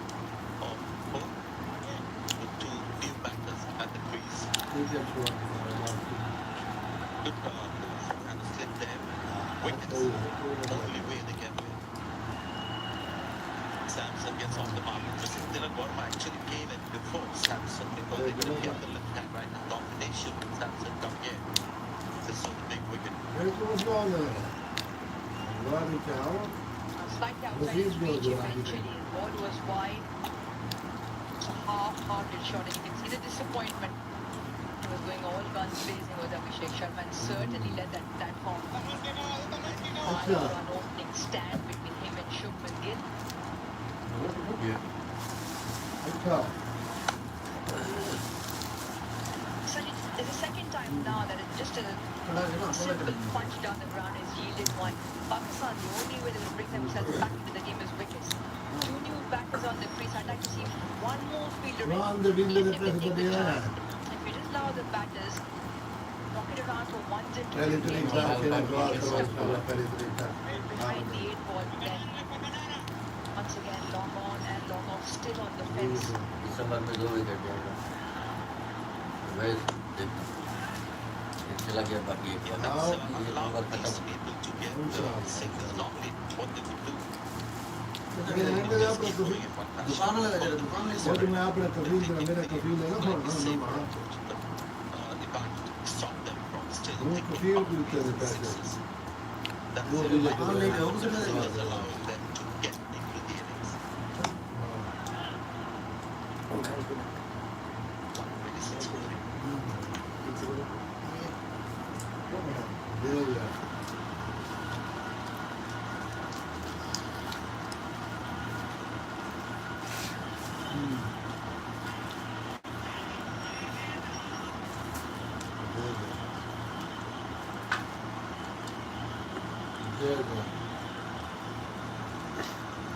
of hope with two new batters at the crease. Good and a slip there. Wickets, only way they can win. Samson gets off the mark. Jacinthira Verma actually came in before Samson because they couldn't get the left hand right now. Domination with Samson come here. This is a big wicket. Slightly outside his reach eventually. The ball was wide. It's a half-hearted shot, and you can see the disappointment. He was going all guns blazing with Abhishek Sharma and certainly let that platform an opening stand between him and Shubman Gill. So it's the second time now that it's just a simple punch down the ground has yielded one. Pakistan, the only way they will bring themselves back into the game is wickets. Two new batters on the crease. I'd like to see one more fielder in. If they take the chance. If you just allow the batters knock it around for ones and twos, behind the 8 ball, then Once again, long on and long off, still on the fence. दिसंबर में 2 wicket जाएगा वैस देखना ये चला गया बाकी एक बार That's ये allow ओवर these खत्म people to get singles. Normally, what they would do. दुकान लगा जरा दुकान में से मैं अपना कफील मेरा कफील है ना The back stop them from still वो कफील भी कर देता है That's वो it. भी Like, दुकान लेके उसे it's allowing them to get into the innings. Really successfully.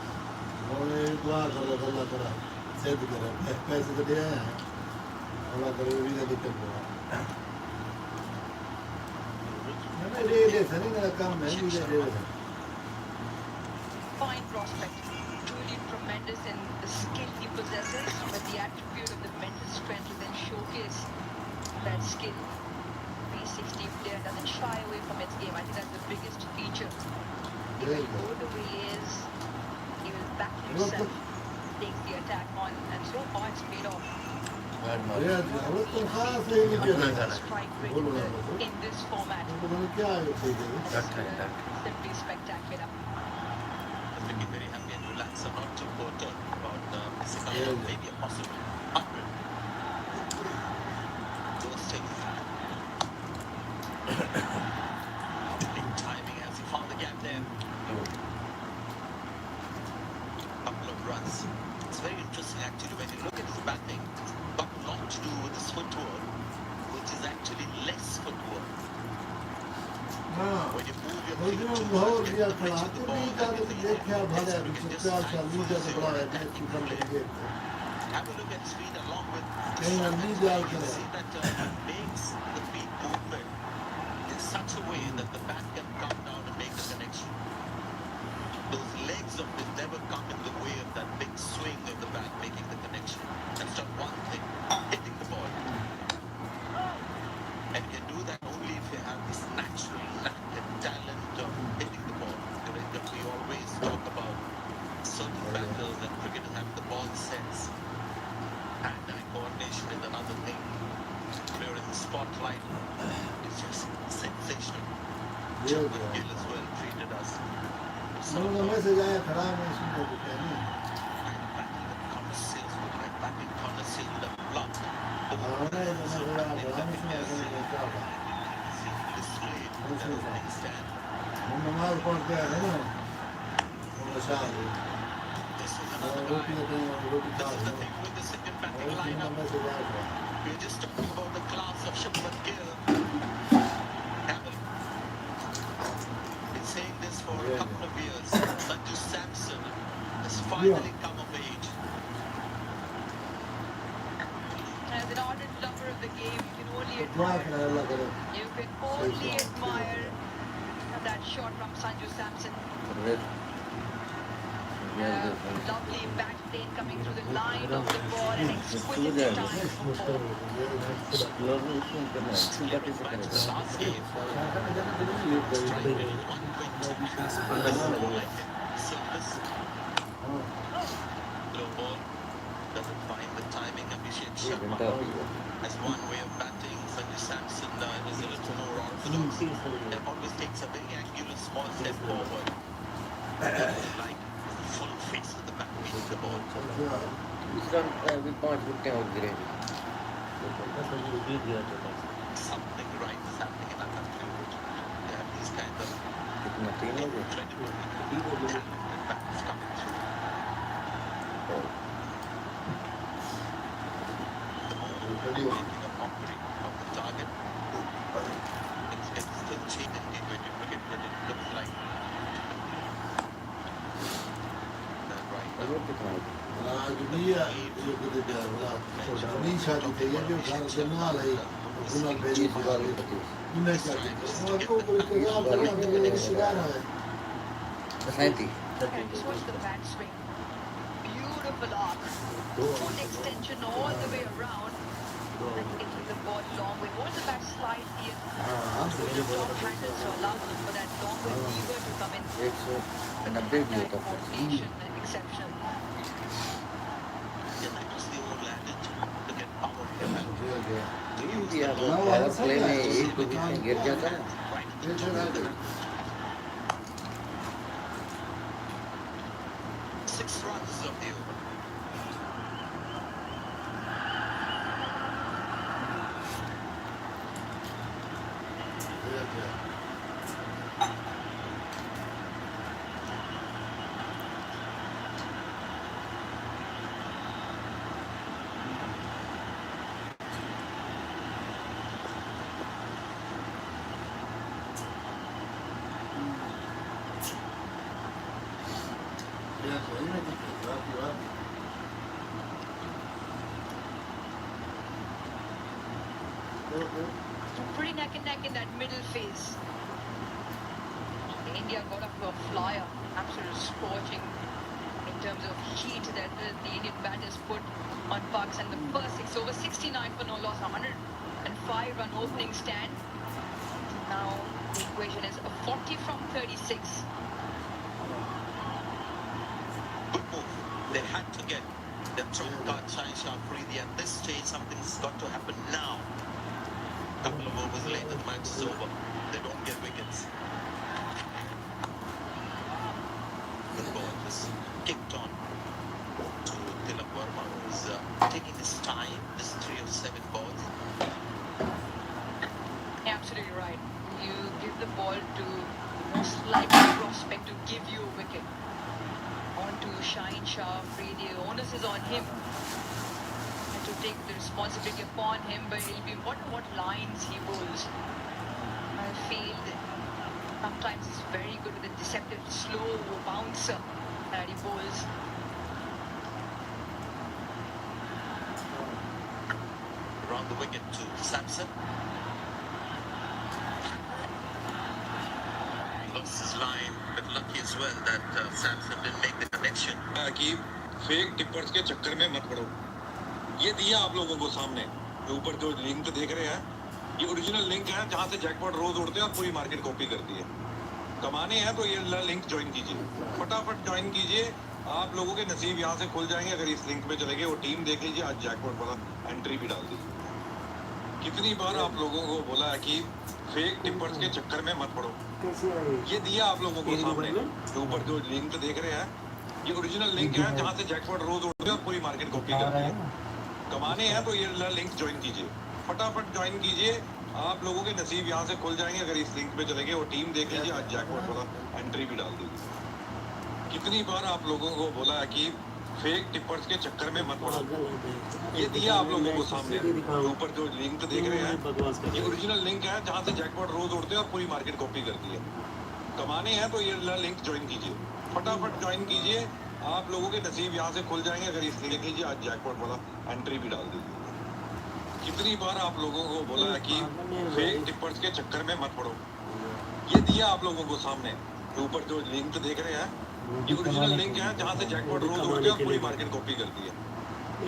दुआ करो अल्लाह करा सेहत करे पैसे तो दिया है अल्लाह करे भी ना दिक्कत हो ना ये सनी का काम है ये Fine prospect. Truly tremendous in the skill he possesses, but the attribute of the mental strength to then showcase that skill. 360 player doesn't shy away from its game. I think that's the biggest feature. He will go the way he is. He will back himself, take the attack on, and so far it's paid off. वो तो खास है ये क्या है Strike rate in this format. तो क्या है Simply spectacular. They will be very happy and relaxed and not too perturbed about missing out on maybe a possible 100. Those things. Big timing as he found the gap there. Couple of runs. It's very interesting actually when you look at his batting. It's got a lot to do with his footwork, which is actually less footwork. हाँ When you move your वो feet जो too बहुत much, दिया when you pitch खिलाते the भी ball, जाते तो everything, देख क्या भले you can just चार stand साल for नीचे तो zero बड़ा है and देख की कर play. लेंगे Have a look at speed along with कहीं लंबी जाल you करे see that it makes the feet movement in such a way that the bat can come down and make the connection. Those legs of his never come in the way of that big swing of the bat making the connection. That's not one thing. Hitting the ball. And you can do that only if you have this natural knack and talent of hitting the ball. You know, that we always talk about certain batters that cricketers have the ball sense. Hand-eye coordination is another thing. Clear in the spotlight. It's just sensational. Chapman Gill as well treated us. उन्होंने message आया खड़ा मैं सुनता तो क्या नहीं Batting with Connor Sills, with my batting Connor Sills with a blunt. हाँ ना ये मैंने बोला हम इसमें करेंगे क्या होगा Displayed at opening stand. हम नमाज पढ़ के आए ना वो शाम This is वो another रोटी guy. लेते हैं रोटी खा This is रहे the thing with this Indian batting हैं lineup. मैसेज आया था We're just talking about the class of Shubman Gill. Haven't been saying this for a couple of years. Sanju Samson has finally come of age. As an ardent lover of the game, you can only दुआ admire. करें अल्लाह करे You can only admire that shot from Sanju Samson. Lovely back plane coming through the line of the ball and exquisite time for four. Last game, Silvers. Low ball. Doesn't find the timing. Abhishek Sharma has one way of batting. Sanju Samson is a little more orthodox. It always takes a very angular small step forward. Like full face with the back beat the ball. Something right is happening in our country. They have these kind of incredible talented batters coming through. The ball making a mockery of the target. It's still cheap in T20 cricket, but it looks like that right. आज भी ये कुछ क्या बोला अभी शादी थी ये जो घर से ना लाई उन्होंने भेजी बाहर इन्हें क्या किया और को कोई क्या बोला मेरे रिश्तेदार है And just watch the bat swing. beautiful arc. Full extension all the way around. And hitting the ball long way. Hold the bat slightly and with the top handle, so allows for that longer lever to come in. 190 भी होता है Coordination exceptional. Yeah, that was the old adage to get power from it. India power play में एक position गिर जाता है tension आ गई 6 runs of the over. Pretty neck and neck in that middle phase. India got up to a flyer, absolute scorching in terms of heat that the Indian batters put on Pakistan. The first 6 over 69 for no loss, 105 run opening stand. Now the equation is a 40 from 36. Good move. They had to get the trump card Shah Afridi at this stage. Something's got to happen now. Couple of overs later, the match is over. They don't get wickets. The ball is kicked on to Tilak Verma, who's taking his time. This 3 of 7 balls. Absolutely right. You give the ball to most likely prospect to give you a wicket. On to Shaheen Shah Afridi. The onus is on him to take the responsibility upon him, but it'll be what lines he bowls. I feel that sometimes he's very good with the deceptive slow bouncer that he bowls. Around the wicket to Samson. Lost his line, but lucky as well that Samson didn't make the connection. कि fake टिप्पर्स के चक्कर में मत पड़ो। ये दिया आप लोगों को सामने ऊपर जो लिंक देख रहे हैं, ये ओरिजिनल लिंक है जहाँ से जैकपॉट रोज उड़ते हैं और पूरी मार्केट कॉपी करती है। कमाने हैं तो ये लिंक ज्वाइन कीजिए, फटाफट ज्वाइन कीजिए। आप लोगों के नसीब यहाँ से खुल जाएंगे अगर इस लिंक में चले गए। वो टीम देख लीजिए, आज जैकपॉट वाला एंट्री भी डाल दी। कितनी बार आप लोगों को बोला है कि फेक टिप्पर्स के चक्कर में मत पड़ो। ये दिया आप लोगों को सामने ऊपर जो लिंक देख रहे हैं, ये ओरिजिनल लिंक है जहाँ से जैकपॉट रोज उड़ते हैं और पूरी मार्केट कॉपी करती है। कमाने हैं तो ये लिंक ज्वाइन कीजिए, फटाफट ज्वाइन कीजिए। आप लोगों के नसीब यहाँ से खुल जाएंगे अगर इस लिंक पे चले गए। वो टीम देख लीजिए, आज जैकपॉट वाला एंट्री भी डाल दी। कितनी बार आप लोगों को बोला है कि फेक टिप्पर्स के चक्कर में मत पड़ो। ये दिया आप लोगों को सामने ऊपर जो लिंक देख रहे हैं, ये ओरिजिनल लिंक है जहाँ से जैकपॉट रोज उड़ते हैं और पूरी मार्केट कॉपी करती है। कमाने हैं तो ये लिंक ज्वाइन कीजिए, फटाफट ज्वाइन कीजिए। आप लोगों के नसीब यहाँ से खुल जाएंगे अगर इस लिंक कीजिए, आज जैकपॉट वाला एंट्री भी डाल दीजिए। कितनी बार आप लोगों को बोला है कि फेक टिप्पर्स के चक्कर में मत पड़ो। ये दिया आप लोगों को सामने ऊपर जो लिंक देख रहे हैं, ये ओरिजिनल लिंक है जहाँ से जैकपॉट रोज उड़ते हैं और पूरी मार्केट कॉपी करती है।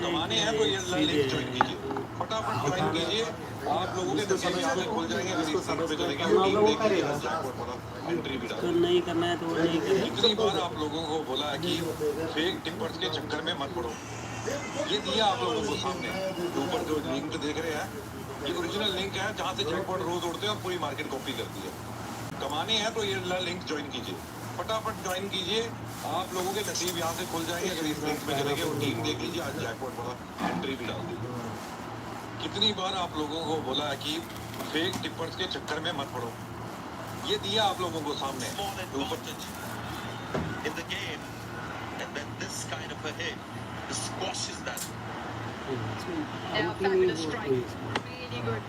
कमाने हैं तो ये लिंक ज्वाइन कीजिए, फटाफट ज्वाइन कीजिए। आप लोगों के नसीब यहाँ से खुल जाएंगे अगर इस लिंक पे चलेंगे। वो टीम देख लीजिए, आज जैकपॉट वाला एंट्री भी डाल दीजिए। नहीं करना है तो नहीं करें। कितनी बार आप लोगों को बोला है कि फेक टिप्पर्स के चक्कर में मत पड़ो। ये दिया आप लोगों को सामने ऊपर जो लिंक देख रहे हैं, ये ओरिजिनल लिंक है जहाँ से जैकपॉट रोज उड़ते हैं और पूरी मार्केट कॉपी करती है। कमाने हैं तो ये लिंक ज्वाइन कीजिए, फटाफट ज्वाइन कीजिए। आप लोगों के नसीब यहाँ से खुल जाएंगे अगर इस लिंक पे चलेंगे। वो टीम देख लीजिए, आज जैकपॉट वाला एंट्री भी डाल दीजिए। कितनी बार आप लोगों को बोला है कि फेक टिप्पर्स के चक्कर में मत पड़ो। ये दिया आप लोगों को सामने Small advantage in the game, and then this kind of a hit squashes that. Yeah, fabulous strike. Really good.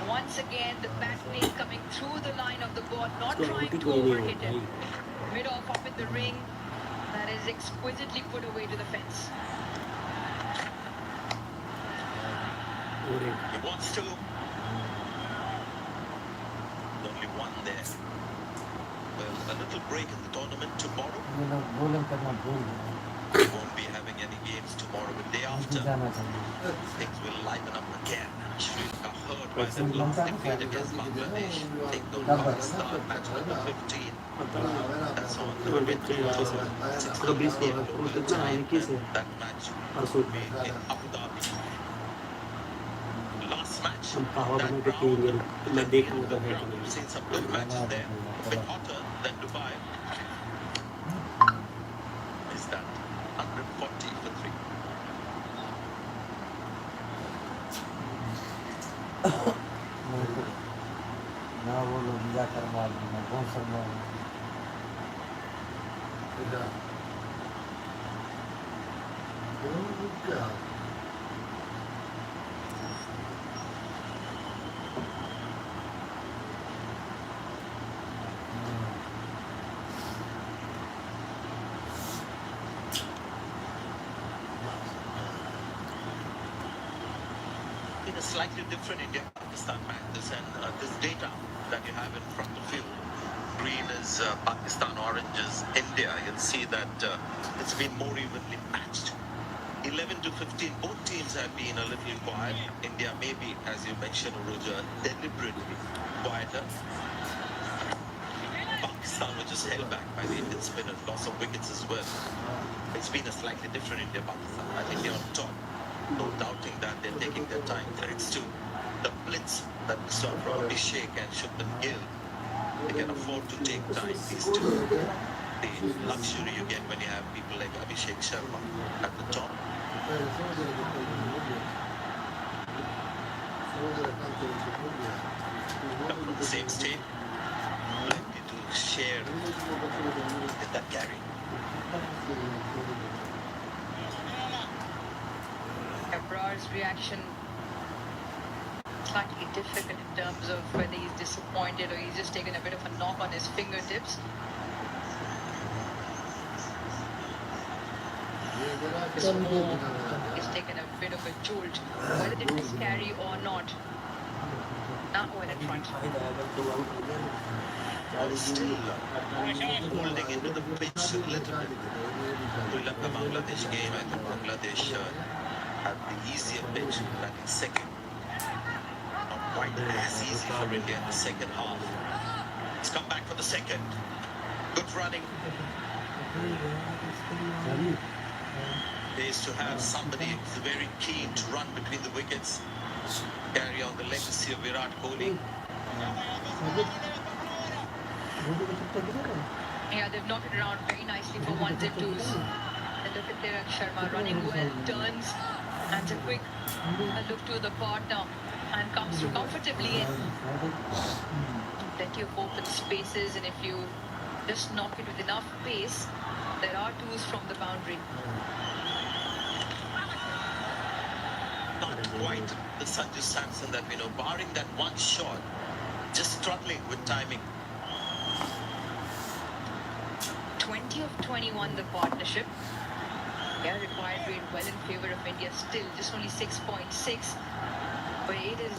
Once again, the bat plane coming through the line of the ball, not trying to overhit it. Mid off up in the ring. That is exquisitely put away to the fence. He wants to. Only one there. Well, a little break in the tournament tomorrow. ये लोग bowling करना भूल गए। We won't be having any games tomorrow, but day after, जाना चाहिए things will liven up again. Sri Lanka hurt by the last defeat against Bangladesh. Take down Pakistan, match number 15. That's on the 16th local time. That match will be in Abu Dhabi. Last match, that round, we've seen some good matches there. A bit hotter than Dubai. Is that 140 for 3? ना वो लोग जाकर मार देना कौन सा मार In a slightly different India-Pakistan match, this data that you have in front of you, green is Pakistan, orange is India. You'll see that it's been more evenly matched. 11 to 15, both teams have been a little quiet. India maybe, as you mentioned, Uruja, deliberately quieter. Pakistan was just held back by the Indian spinners, loss of wickets as well. It's been a slightly different India-Pakistan. I think they're on top. No doubting that they're taking their time, thanks to the blitz that we saw from Abhishek and Shubman Gill. They can afford to take time, these two. The luxury you get when you have people like Abhishek Sharma at the top. Come from the same state, plenty to share in that carry. Abrar's reaction slightly difficult in terms of whether he's disappointed or he's just taken a bit of a knock on his fingertips. This ball is taken a bit of a jolt, whether it is carry or not. Not well in front. Still holding into the pitch a little bit. Sri Lanka-Bangladesh game, I think Bangladesh had the easier pitch than in second. Not quite as easy for India in the second half. It's come back for the second. Good running. Is to have somebody who's very keen to run between the wickets, carry on the legacy of Virat Kohli. Yeah, they've knocked it around very nicely for ones and twos. And look at Tirak Sharma running well, turns, and a quick look to the partner and comes through comfortably in. Plenty of open spaces, and if you just knock it with enough pace, there are twos from the boundary. Not quite the Sanju Samson that we know, barring that one shot, just struggling with timing. 20 of 21 the partnership. Yeah, required rate well in favor of India still, just only 6.6. But it is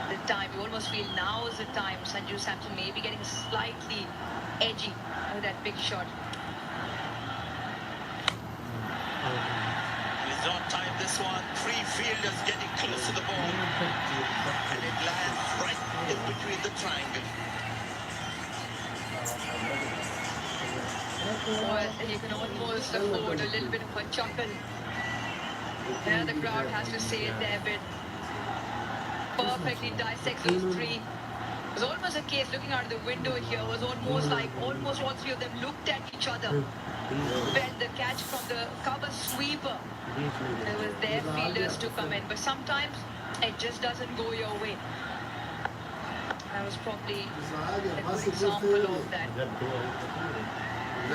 the time, you almost feel now is the time Sanju Samson may be getting slightly edgy with that big shot. He's not timed this one. Three fielders getting close to the ball. And it lands right in between the triangle. Well, you can almost afford a little bit of a chuckle. Yeah, the crowd has to say it there, but perfectly dissects those three. It was almost a case, looking out of the window here, was almost like almost all three of them looked at each other. Felt the catch from the cover sweeper. It was their fielders to come in, but sometimes it just doesn't go your way. That was probably a good example of that. I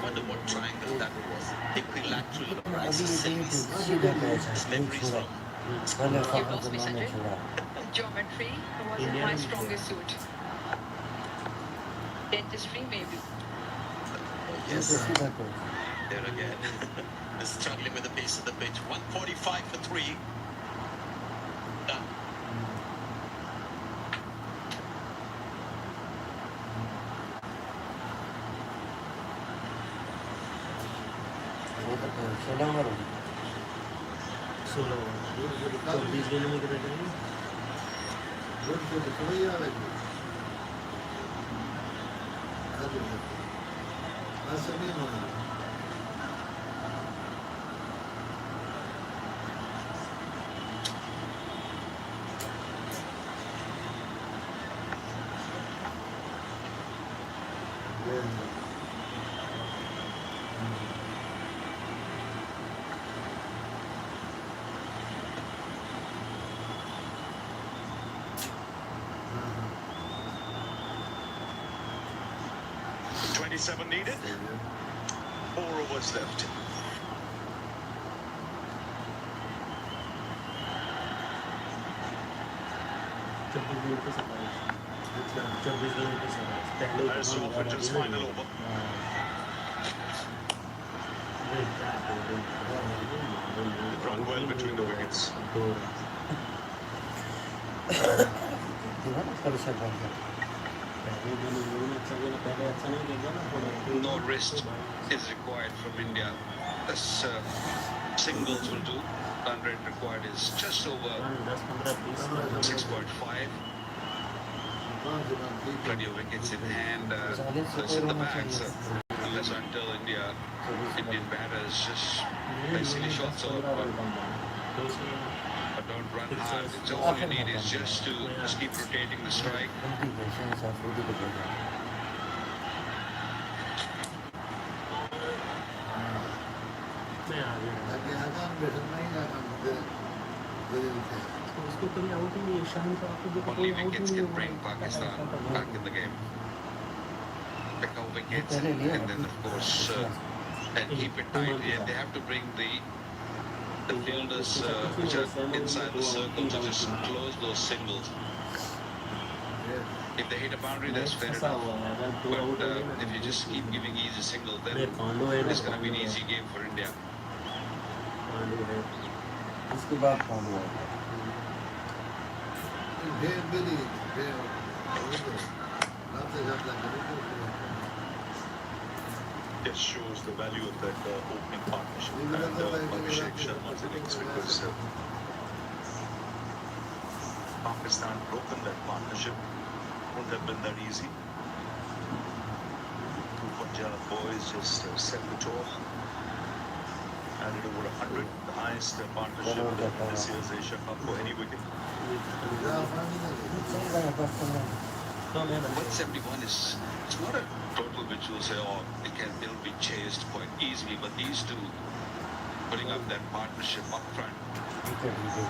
wonder what triangle that was. Equilateral Bryce Series. Memories from You lost me, Sanjay. Geometry wasn't my strongest suit. Dentistry, maybe. Yes. There again. Struggling with the pace of the pitch. 145 for 3. Done. 16 over हो 16 24 गेंद में कितना चाहिए Seven needed. 4 overs left. Harris off for just final over. They've run well between the wickets. No rest is required from India. This singles will do. Run rate required is just over 6.5. Plenty of wickets in hand. It's in the bag, so unless until Indian batters just play silly shots or don't run hard. It's all you need is just to keep rotating the strike. Only wickets can bring Pakistan back in the game. Pick up wickets and then of course and keep it tight. Yeah, they have to bring the fielders which are inside the circle to just close those singles. If they hit a boundary, that's fair enough. But if you just keep giving easy singles, then it's going to be an easy game for India. इसके बाद कौन हुआ This shows the value of that opening partnership and Abhishek Sharma's innings, because Pakistan broken that partnership. Wouldn't have been that easy. Two Punjab boys just set the tone. Added over 100, the highest partnership in this year's Asia Cup for any wicket. 171 is, it's not a total which will say, oh, it'll be chased quite easily, but these two putting up that partnership up front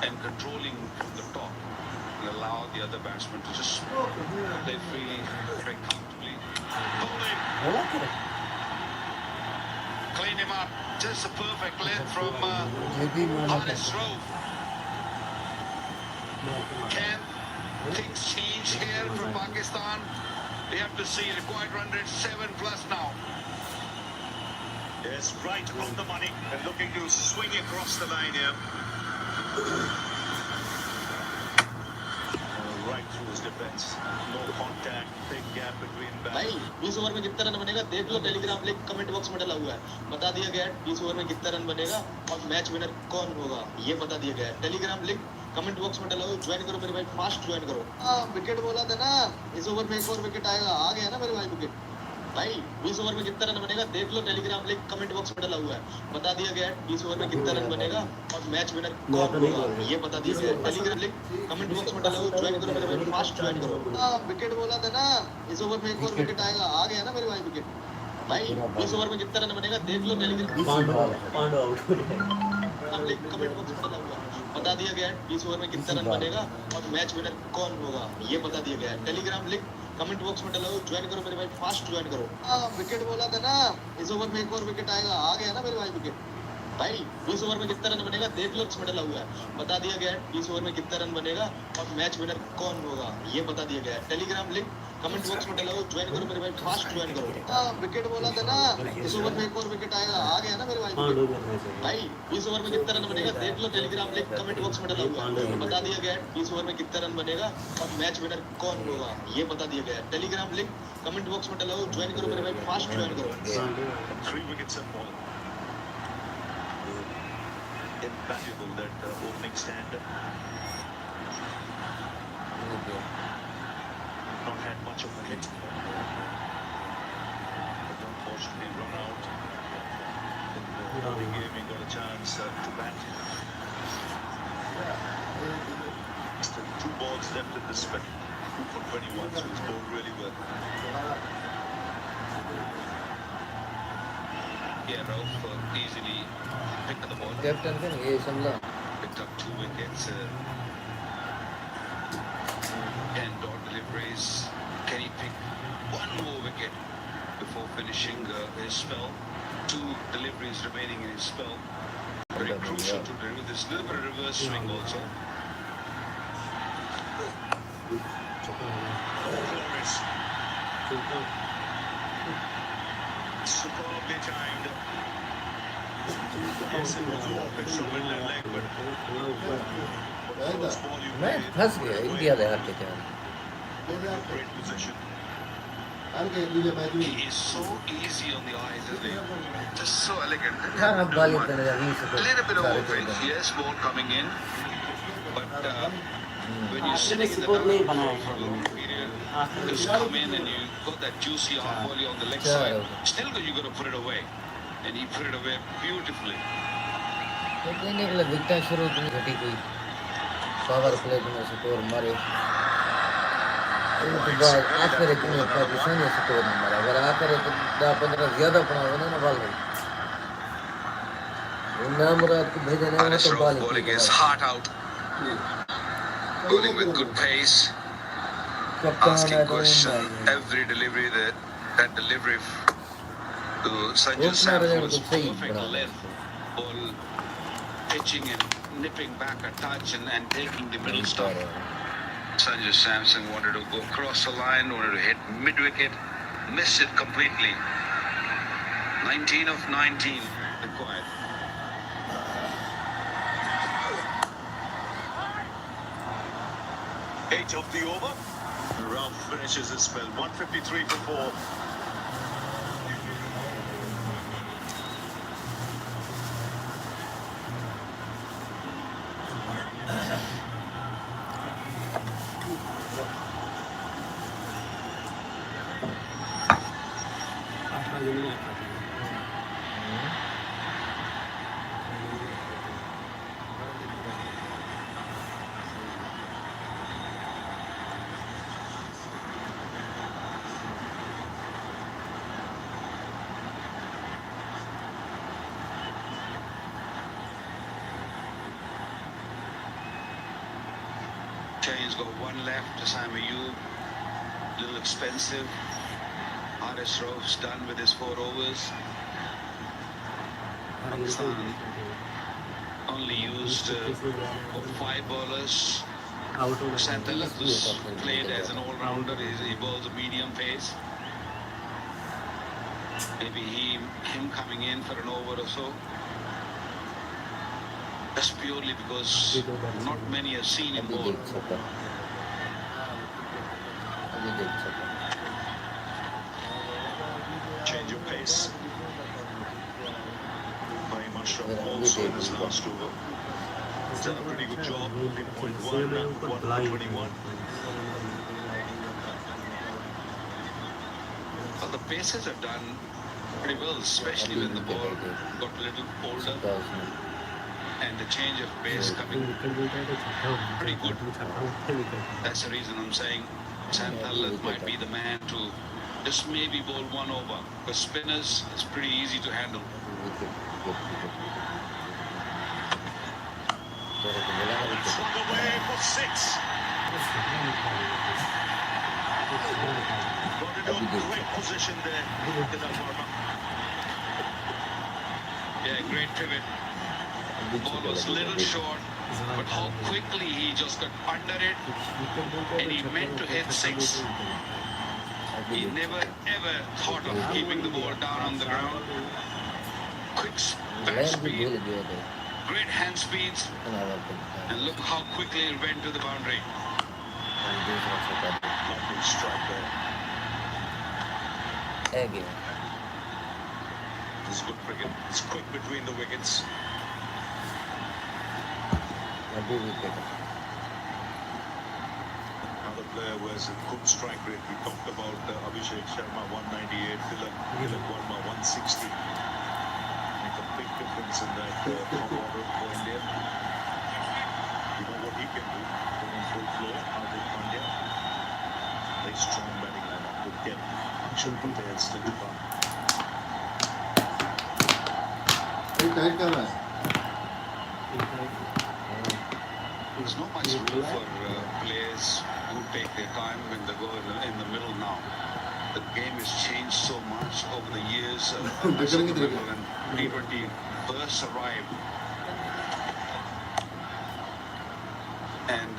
and controlling from the top will allow the other batsmen to just play freely, very comfortably. Clean him up. Just a perfect length from Harris Rowe. Can things change here for Pakistan? We have to see. Required run rate 7+ now. Yes, right on the money and looking to swing across the line here. Right through his defense. No contact. Big gap between bats. भाई 20 over में कितना run बनेगा देख लो, Telegram link comment box में डला हुआ है, बता दिया गया है 20 ओवर में कितना रन बनेगा और मैच विनर कौन होगा ये बता दिया गया है। टेलीग्राम लिंक कमेंट बॉक्स में डला हुआ है, ज्वाइन करो मेरे भाई, फास्ट ज्वाइन करो। विकेट बोला था ना, इस ओवर में एक और विकेट आएगा, आ गया ना मेरे भाई विकेट। भाई 20 ओवर में कितना रन बनेगा देख लो, टेलीग्राम लिंक कमेंट बॉक्स में डला हुआ है, बता दिया गया है 20 ओवर में कितना रन बनेगा और मैच विनर कौन होगा ये बता दिया गया है। टेलीग्राम लिंक कमेंट बॉक्स में डला हुआ है, ज्वाइन करो मेरे भाई, फास्ट ज्वाइन करो। विकेट बोला था ना, इस ओवर में एक और विकेट आएगा, आ गया ना मेरे भाई विकेट। भाई 20 ओवर में कितना रन बनेगा देख लो, टेलीग्राम लिंक कमेंट बॉक्स में डला हुआ है, बता दिया गया है 20 ओवर में कितना रन बनेगा और मैच विनर कौन होगा ये बता दिया गया है। टेलीग्राम लिंक कमेंट बॉक्स में डला हुआ है, ज्वाइन करो मेरे भाई, फास्ट ज्वाइन करो। विकेट बोला था ना, इस ओवर में एक और विकेट आएगा, आ गया ना मेरे भाई विकेट। भाई 20 ओवर में कितना रन बनेगा देख लो, इसमें डला हुआ है, बता दिया गया है 20 ओवर में कितना रन बनेगा और मैच विनर कौन होगा ये बता दिया गया है। टेलीग्राम लिंक कमेंट बॉक्स में डला हुआ है, ज्वाइन करो मेरे भाई, फास्ट ज्वाइन करो। विकेट बोला था ना, इस ओवर में एक और विकेट आएगा, आ गया ना मेरे भाई विकेट। भाई 20 ओवर में कितना रन बनेगा देख लो, टेलीग्राम लिंक कमेंट बॉक्स में डला हुआ है, बता दिया गया है 20 ओवर में कितना रन बनेगा और मैच विनर कौन होगा ये बता दिया गया है। टेलीग्राम लिंक कमेंट बॉक्स में डला हुआ है, ज्वाइन करो मेरे भाई, फास्ट ज्वाइन करो। 3 wickets and more. Invaluable that opening stand. Not had much of a hit. But unfortunately run out. In the early game he got a chance to bat. Still 2 balls left in this spell. 2 for 21, so he's bowled really well. Yeah, Rauf easily picked the ball. Captain का ये समझा Picked up 2 wickets. 10 dot deliveries. Can he pick 1 more wicket before finishing his spell? 2 deliveries remaining in his spell. Very crucial to deliver this little bit of reverse swing also. Flores. Superbly timed. Yes, it was off pitch from middle leg, but first ball you मैं played, फंस गया India दे हाथ के क्या great position. He is so easy on the eyes, isn't he? Just so elegant. हाँ अब बाली तेरे जा नहीं A little bit of overfit. Yes, ball coming in. But when you're sitting in the support नहीं dugout बनाया for a long period, just come in and you got that juicy half volley on the leg side. Still, you got to put it away. And he put it away beautifully. लेकिन एक लग विकटा शुरू की घटी कोई power play में score मारे उसके बाद आखिर एक में पाकिस्तानी स्कोर नहीं मारा अगर आखिर एक 10-15 ज्यादा पड़ा होना ना बाल नामराद को भेजने में तो बाल Bowling his heart out. Bowling with good pace. Asking question every delivery that delivery to Sanju Samson was perfect length. Ball pitching and nipping back a touch and taking the middle stump. Sanju Samson wanted to go across the line, wanted to hit mid-wicket, missed it completely. 19 of 19 required. Eight of the over. Ralph finishes his spell. 153 for 4. Shane's got 1 left. Sam Ayub, little expensive. Haris Rauf's done with his 4 overs. Pakistan only used 5 bowlers. Santal who's played as an all-rounder. He bowls a medium pace. Maybe him coming in for an over or so. Just purely because not many have seen him bowl. Change of pace. By Mushraf also in his last over. He's done a pretty good job. 0.1, 1 for 21. Well, the paces have done pretty well, especially when the ball got a little older. And the change of pace coming pretty good. That's the reason I'm saying Sam Tallat might be the man to just maybe bowl 1 over. Because spinners, it's pretty easy to handle. Swung away for 6. Got it on great position there. Tilak Verma. Yeah, great pivot. The ball was a little short, but how quickly he just got under it, and he meant to hit 6. He never ever thought of keeping the ball down on the ground. Quick bat speed, great hand speeds, and look how quickly it went to the boundary. Lovely strike there. Again. This is good cricket. It's quick between the wickets. अभी wicket Another player who has a good strike rate. We talked about Abhishek Sharma 198, Tilak Verma 160. Make a big difference in that top order for India. You know what he can do in full flow. Hardik Pandya, very strong batting lineup with Ken, Akshar Patel, still to come. Tight कर रहा है There's not much room for players who take their time when they go in the middle now. The game has changed so much over the years. When T20 first arrived, and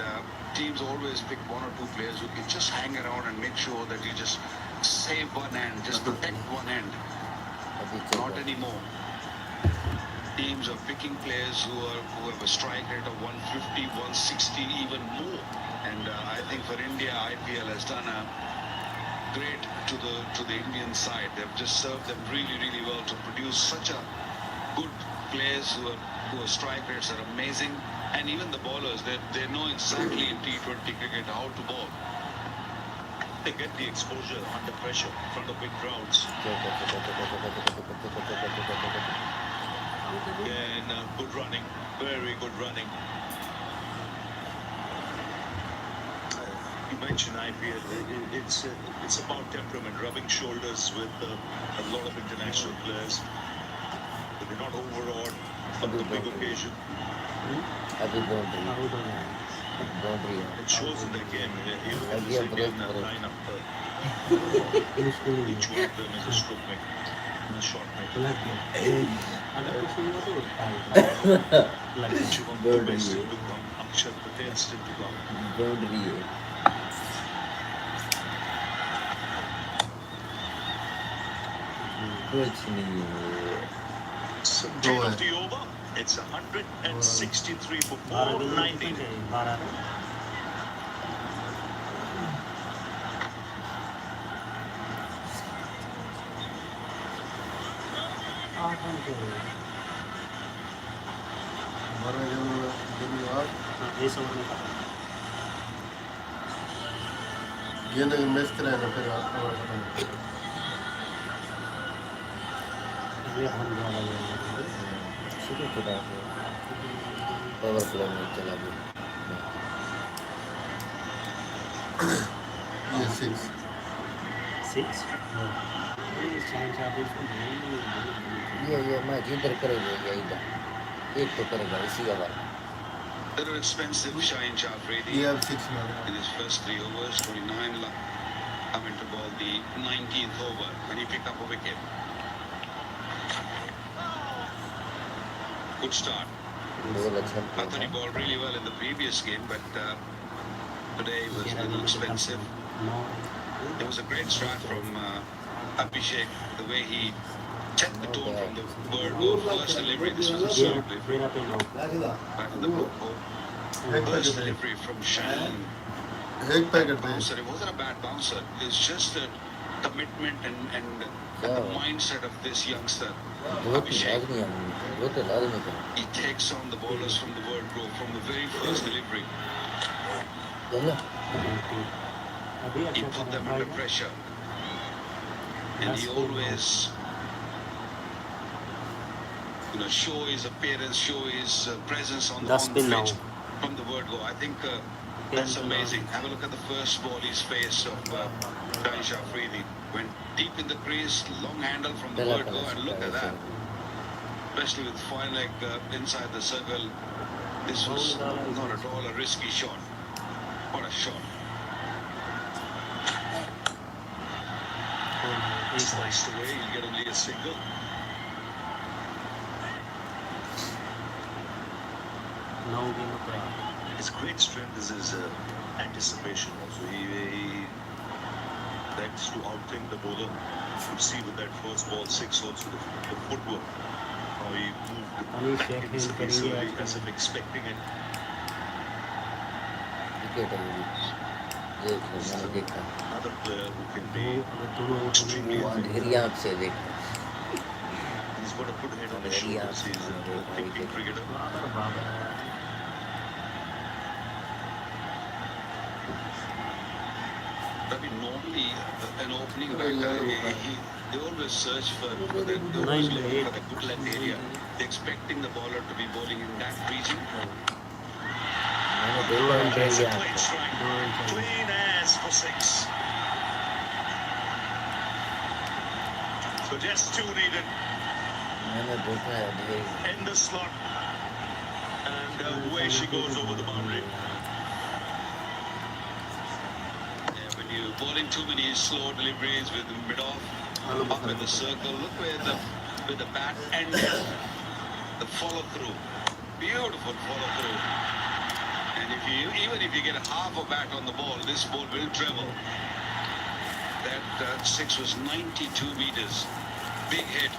teams always pick one or two players who can just hang around and make sure that you just save one end, just protect one end. Not anymore. Teams are picking players who have a strike rate of 150, 160, even more. And I think for India, IPL has done a great to the Indian side. They've just served them really, really well to produce such a good players who are strike rates are amazing. And even the bowlers, they know exactly in T20 cricket how to bowl. They get the exposure under pressure in front of big crowds. And good running, very good running. You mentioned IPL. It's about temperament, rubbing shoulders with a lot of international players. But they're not overawed on the big occasion. अभी boundary It shows in their game. You look at this Indian lineup. Each one of them is a stroke maker, a shot maker. Shivam Dube still to come. Akshar Patel still to come. boundary है कुछ नहीं है So, tail of the over. It's 163 for 490. हमारा ये नहीं miss कराया ना फिर शुरू करा पावर प्ले में चला गया ये 6 ये मैच इधर करेगा या इधर एक तो करेगा इसी का बार Little expensive, Shaheen Shah Afridi. ये अब 6 में In his first 3 overs, 29 coming to ball the 19th over when he picked up a wicket. Good start. Ball अच्छा I thought he bowled really well in the previous game, but today was a little expensive. It was a great start from Abhishek, the way he checked the tone from the bird ball first delivery. This was a serve delivery. Back in the ball. First delivery from Shaheen. एक packet they Bouncer. It wasn't a bad bouncer. It's just the commitment and the mindset of this youngster. Abhishek. He takes on the bowlers from the word go from the very first delivery. He put them under pressure. And he always, show his appearance, show his presence on the pitch from the word go. I think that's amazing. Have a look at the first ball he's faced of Shaheen Shah Afridi. Went deep in the crease, long handle from the word go, and look at that. Especially with fine leg inside the circle. This was not at all a risky shot. What a shot. Sliced away, he'll get only a single. His great strength is his anticipation also. He likes to outthink the bowler. You see with that first ball 6 also the footwork. How he moved early as if expecting it. Another player who can be extremely effective. He's got a good head on his shoulders. He's a thinking cricketer. Ravi, normally an opening batter, they always search for the good length area. They're expecting the bowler to be bowling in that region. It's a clean strike. Clean as for 6. So just 2 needed in the slot. And away she goes over the boundary. When you're bowling too many slow deliveries with the mid-off, up in the circle, look where the bat ended. The follow-through. Beautiful follow-through. And even if you get a half a bat on the ball, this ball will travel. That 6 was 92 meters. Big hit.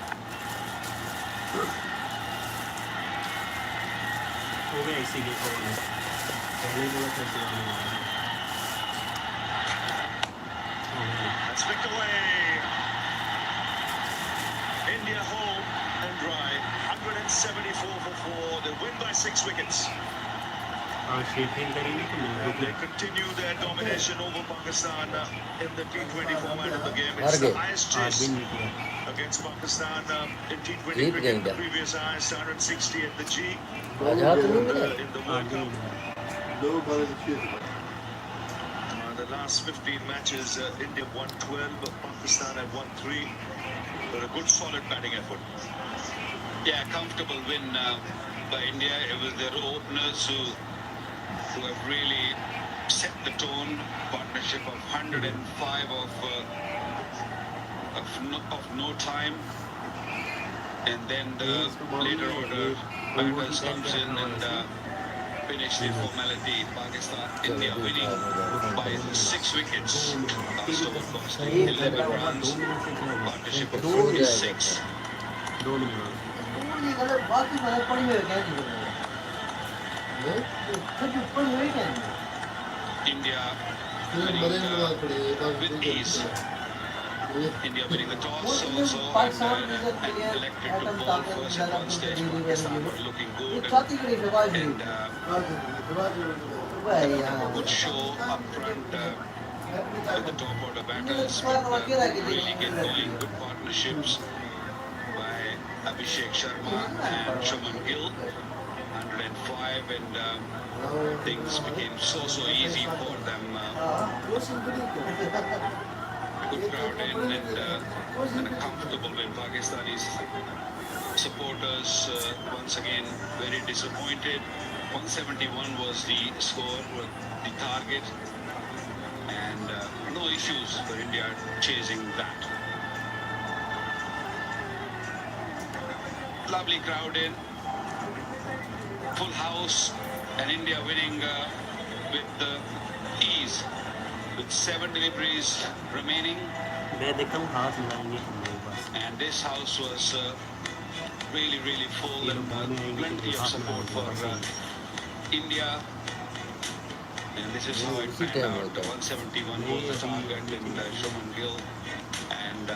हो गया इसी के over में पहले बोला था That's picked away. India home and dry. 174 for 4. They win by 6 wickets. आज ये फेल करेंगे तो And they continue their domination over Pakistan in the T20 format of the game. It's the highest chase against Pakistan in T20 cricket. The previous highest 160 at the G in the World Cup. The last 15 matches, India won 12, Pakistan have won 3. But a good solid batting effort. Yeah, comfortable win by India. It was their openers who have really set the tone. Partnership of 105 of no time, and then the later order batters comes in and finish the formality. Pakistan, India winning by 6 wickets. Last over cost 11 runs. Partnership of 46. India winning with ease. India winning the toss also and elected to bowl first at one stage. Pakistan were looking good and a good show up front with the top order batters. Really get going. Good partnerships by Abhishek Sharma and Shubman Gill. 105 and things became so easy for them. Good crowd in and a comfortable win. Pakistani supporters once again very disappointed. 171 was the score, the target, and no issues for India chasing that. Lovely crowd in. Full house, and India winning with ease, with 7 deliveries remaining. And this house was really full and plenty of support for India. And this is how it panned out. 171 was the target, and Shubman Gill and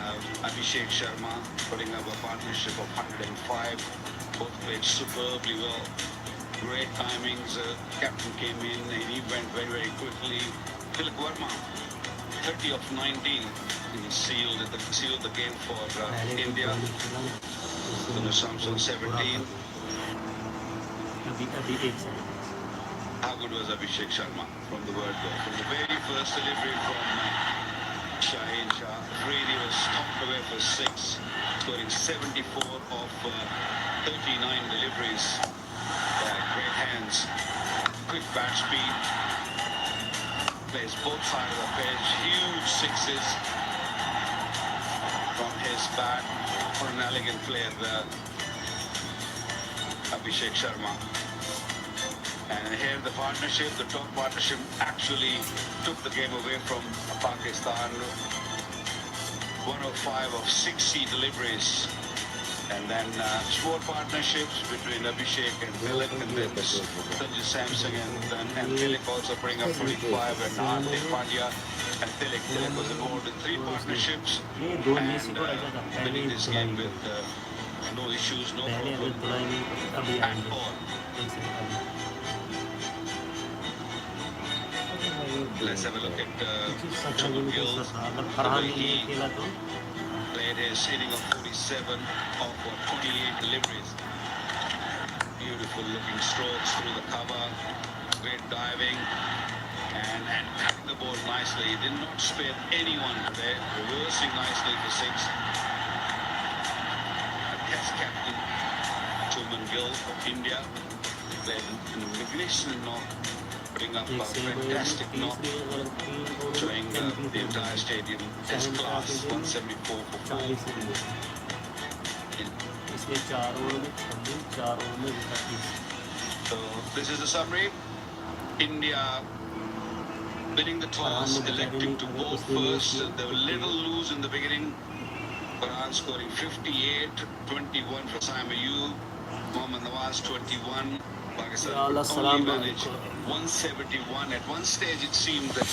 Abhishek Sharma putting up a partnership of 105. Both played superbly well. Great timings. Captain came in and he went very quickly. Tilak Verma, 30 of 19. He sealed the game for India. Tunu Samson 17. How good was Abhishek Sharma from the word go? From the very first delivery from Shaheen Shah, Brady was stomped away for 6, scoring 74 of 39 deliveries. Great hands, quick bat speed, plays both sides of the pitch, huge 6s from his bat. What an elegant player, Abhishek Sharma. And here the partnership, the top partnership actually took the game away from Pakistan. 105 of 60 deliveries. And then small partnerships between Abhishek and Tilak, and then Sanju Samson and Tilak also bring up 25, and Hardik Pandya and Tilak. Tilak was involved in 3 partnerships and winning this game with no issues, no problem at all. Let's have a look at कुछ 17 Chuman में Gill. दूसरा था अगर The Farhan way ने ये he खेला तो played his inning of 47 of 28 deliveries. Beautiful looking strokes through the cover, great diving, and cutting the ball nicely. He did not spare anyone today, reversing nicely for 6. Test captain Chuman Gill of India played a magnificent knock, putting up एक a से fantastic knock, तीसरे अगर 3 over showing में the entire stadium his class. 174 for 4. 40 से इसलिए 4 over में 26 4 over में 31 So this is the summary. India winning the toss, electing to bowl first. They were a little loose in the beginning. Farhan scoring 58, 21 for Simon Ayub, Mohammad Nawaz 21. Pakistan Ya Allah, could salam only manage alaikum. 171. At one stage it seemed that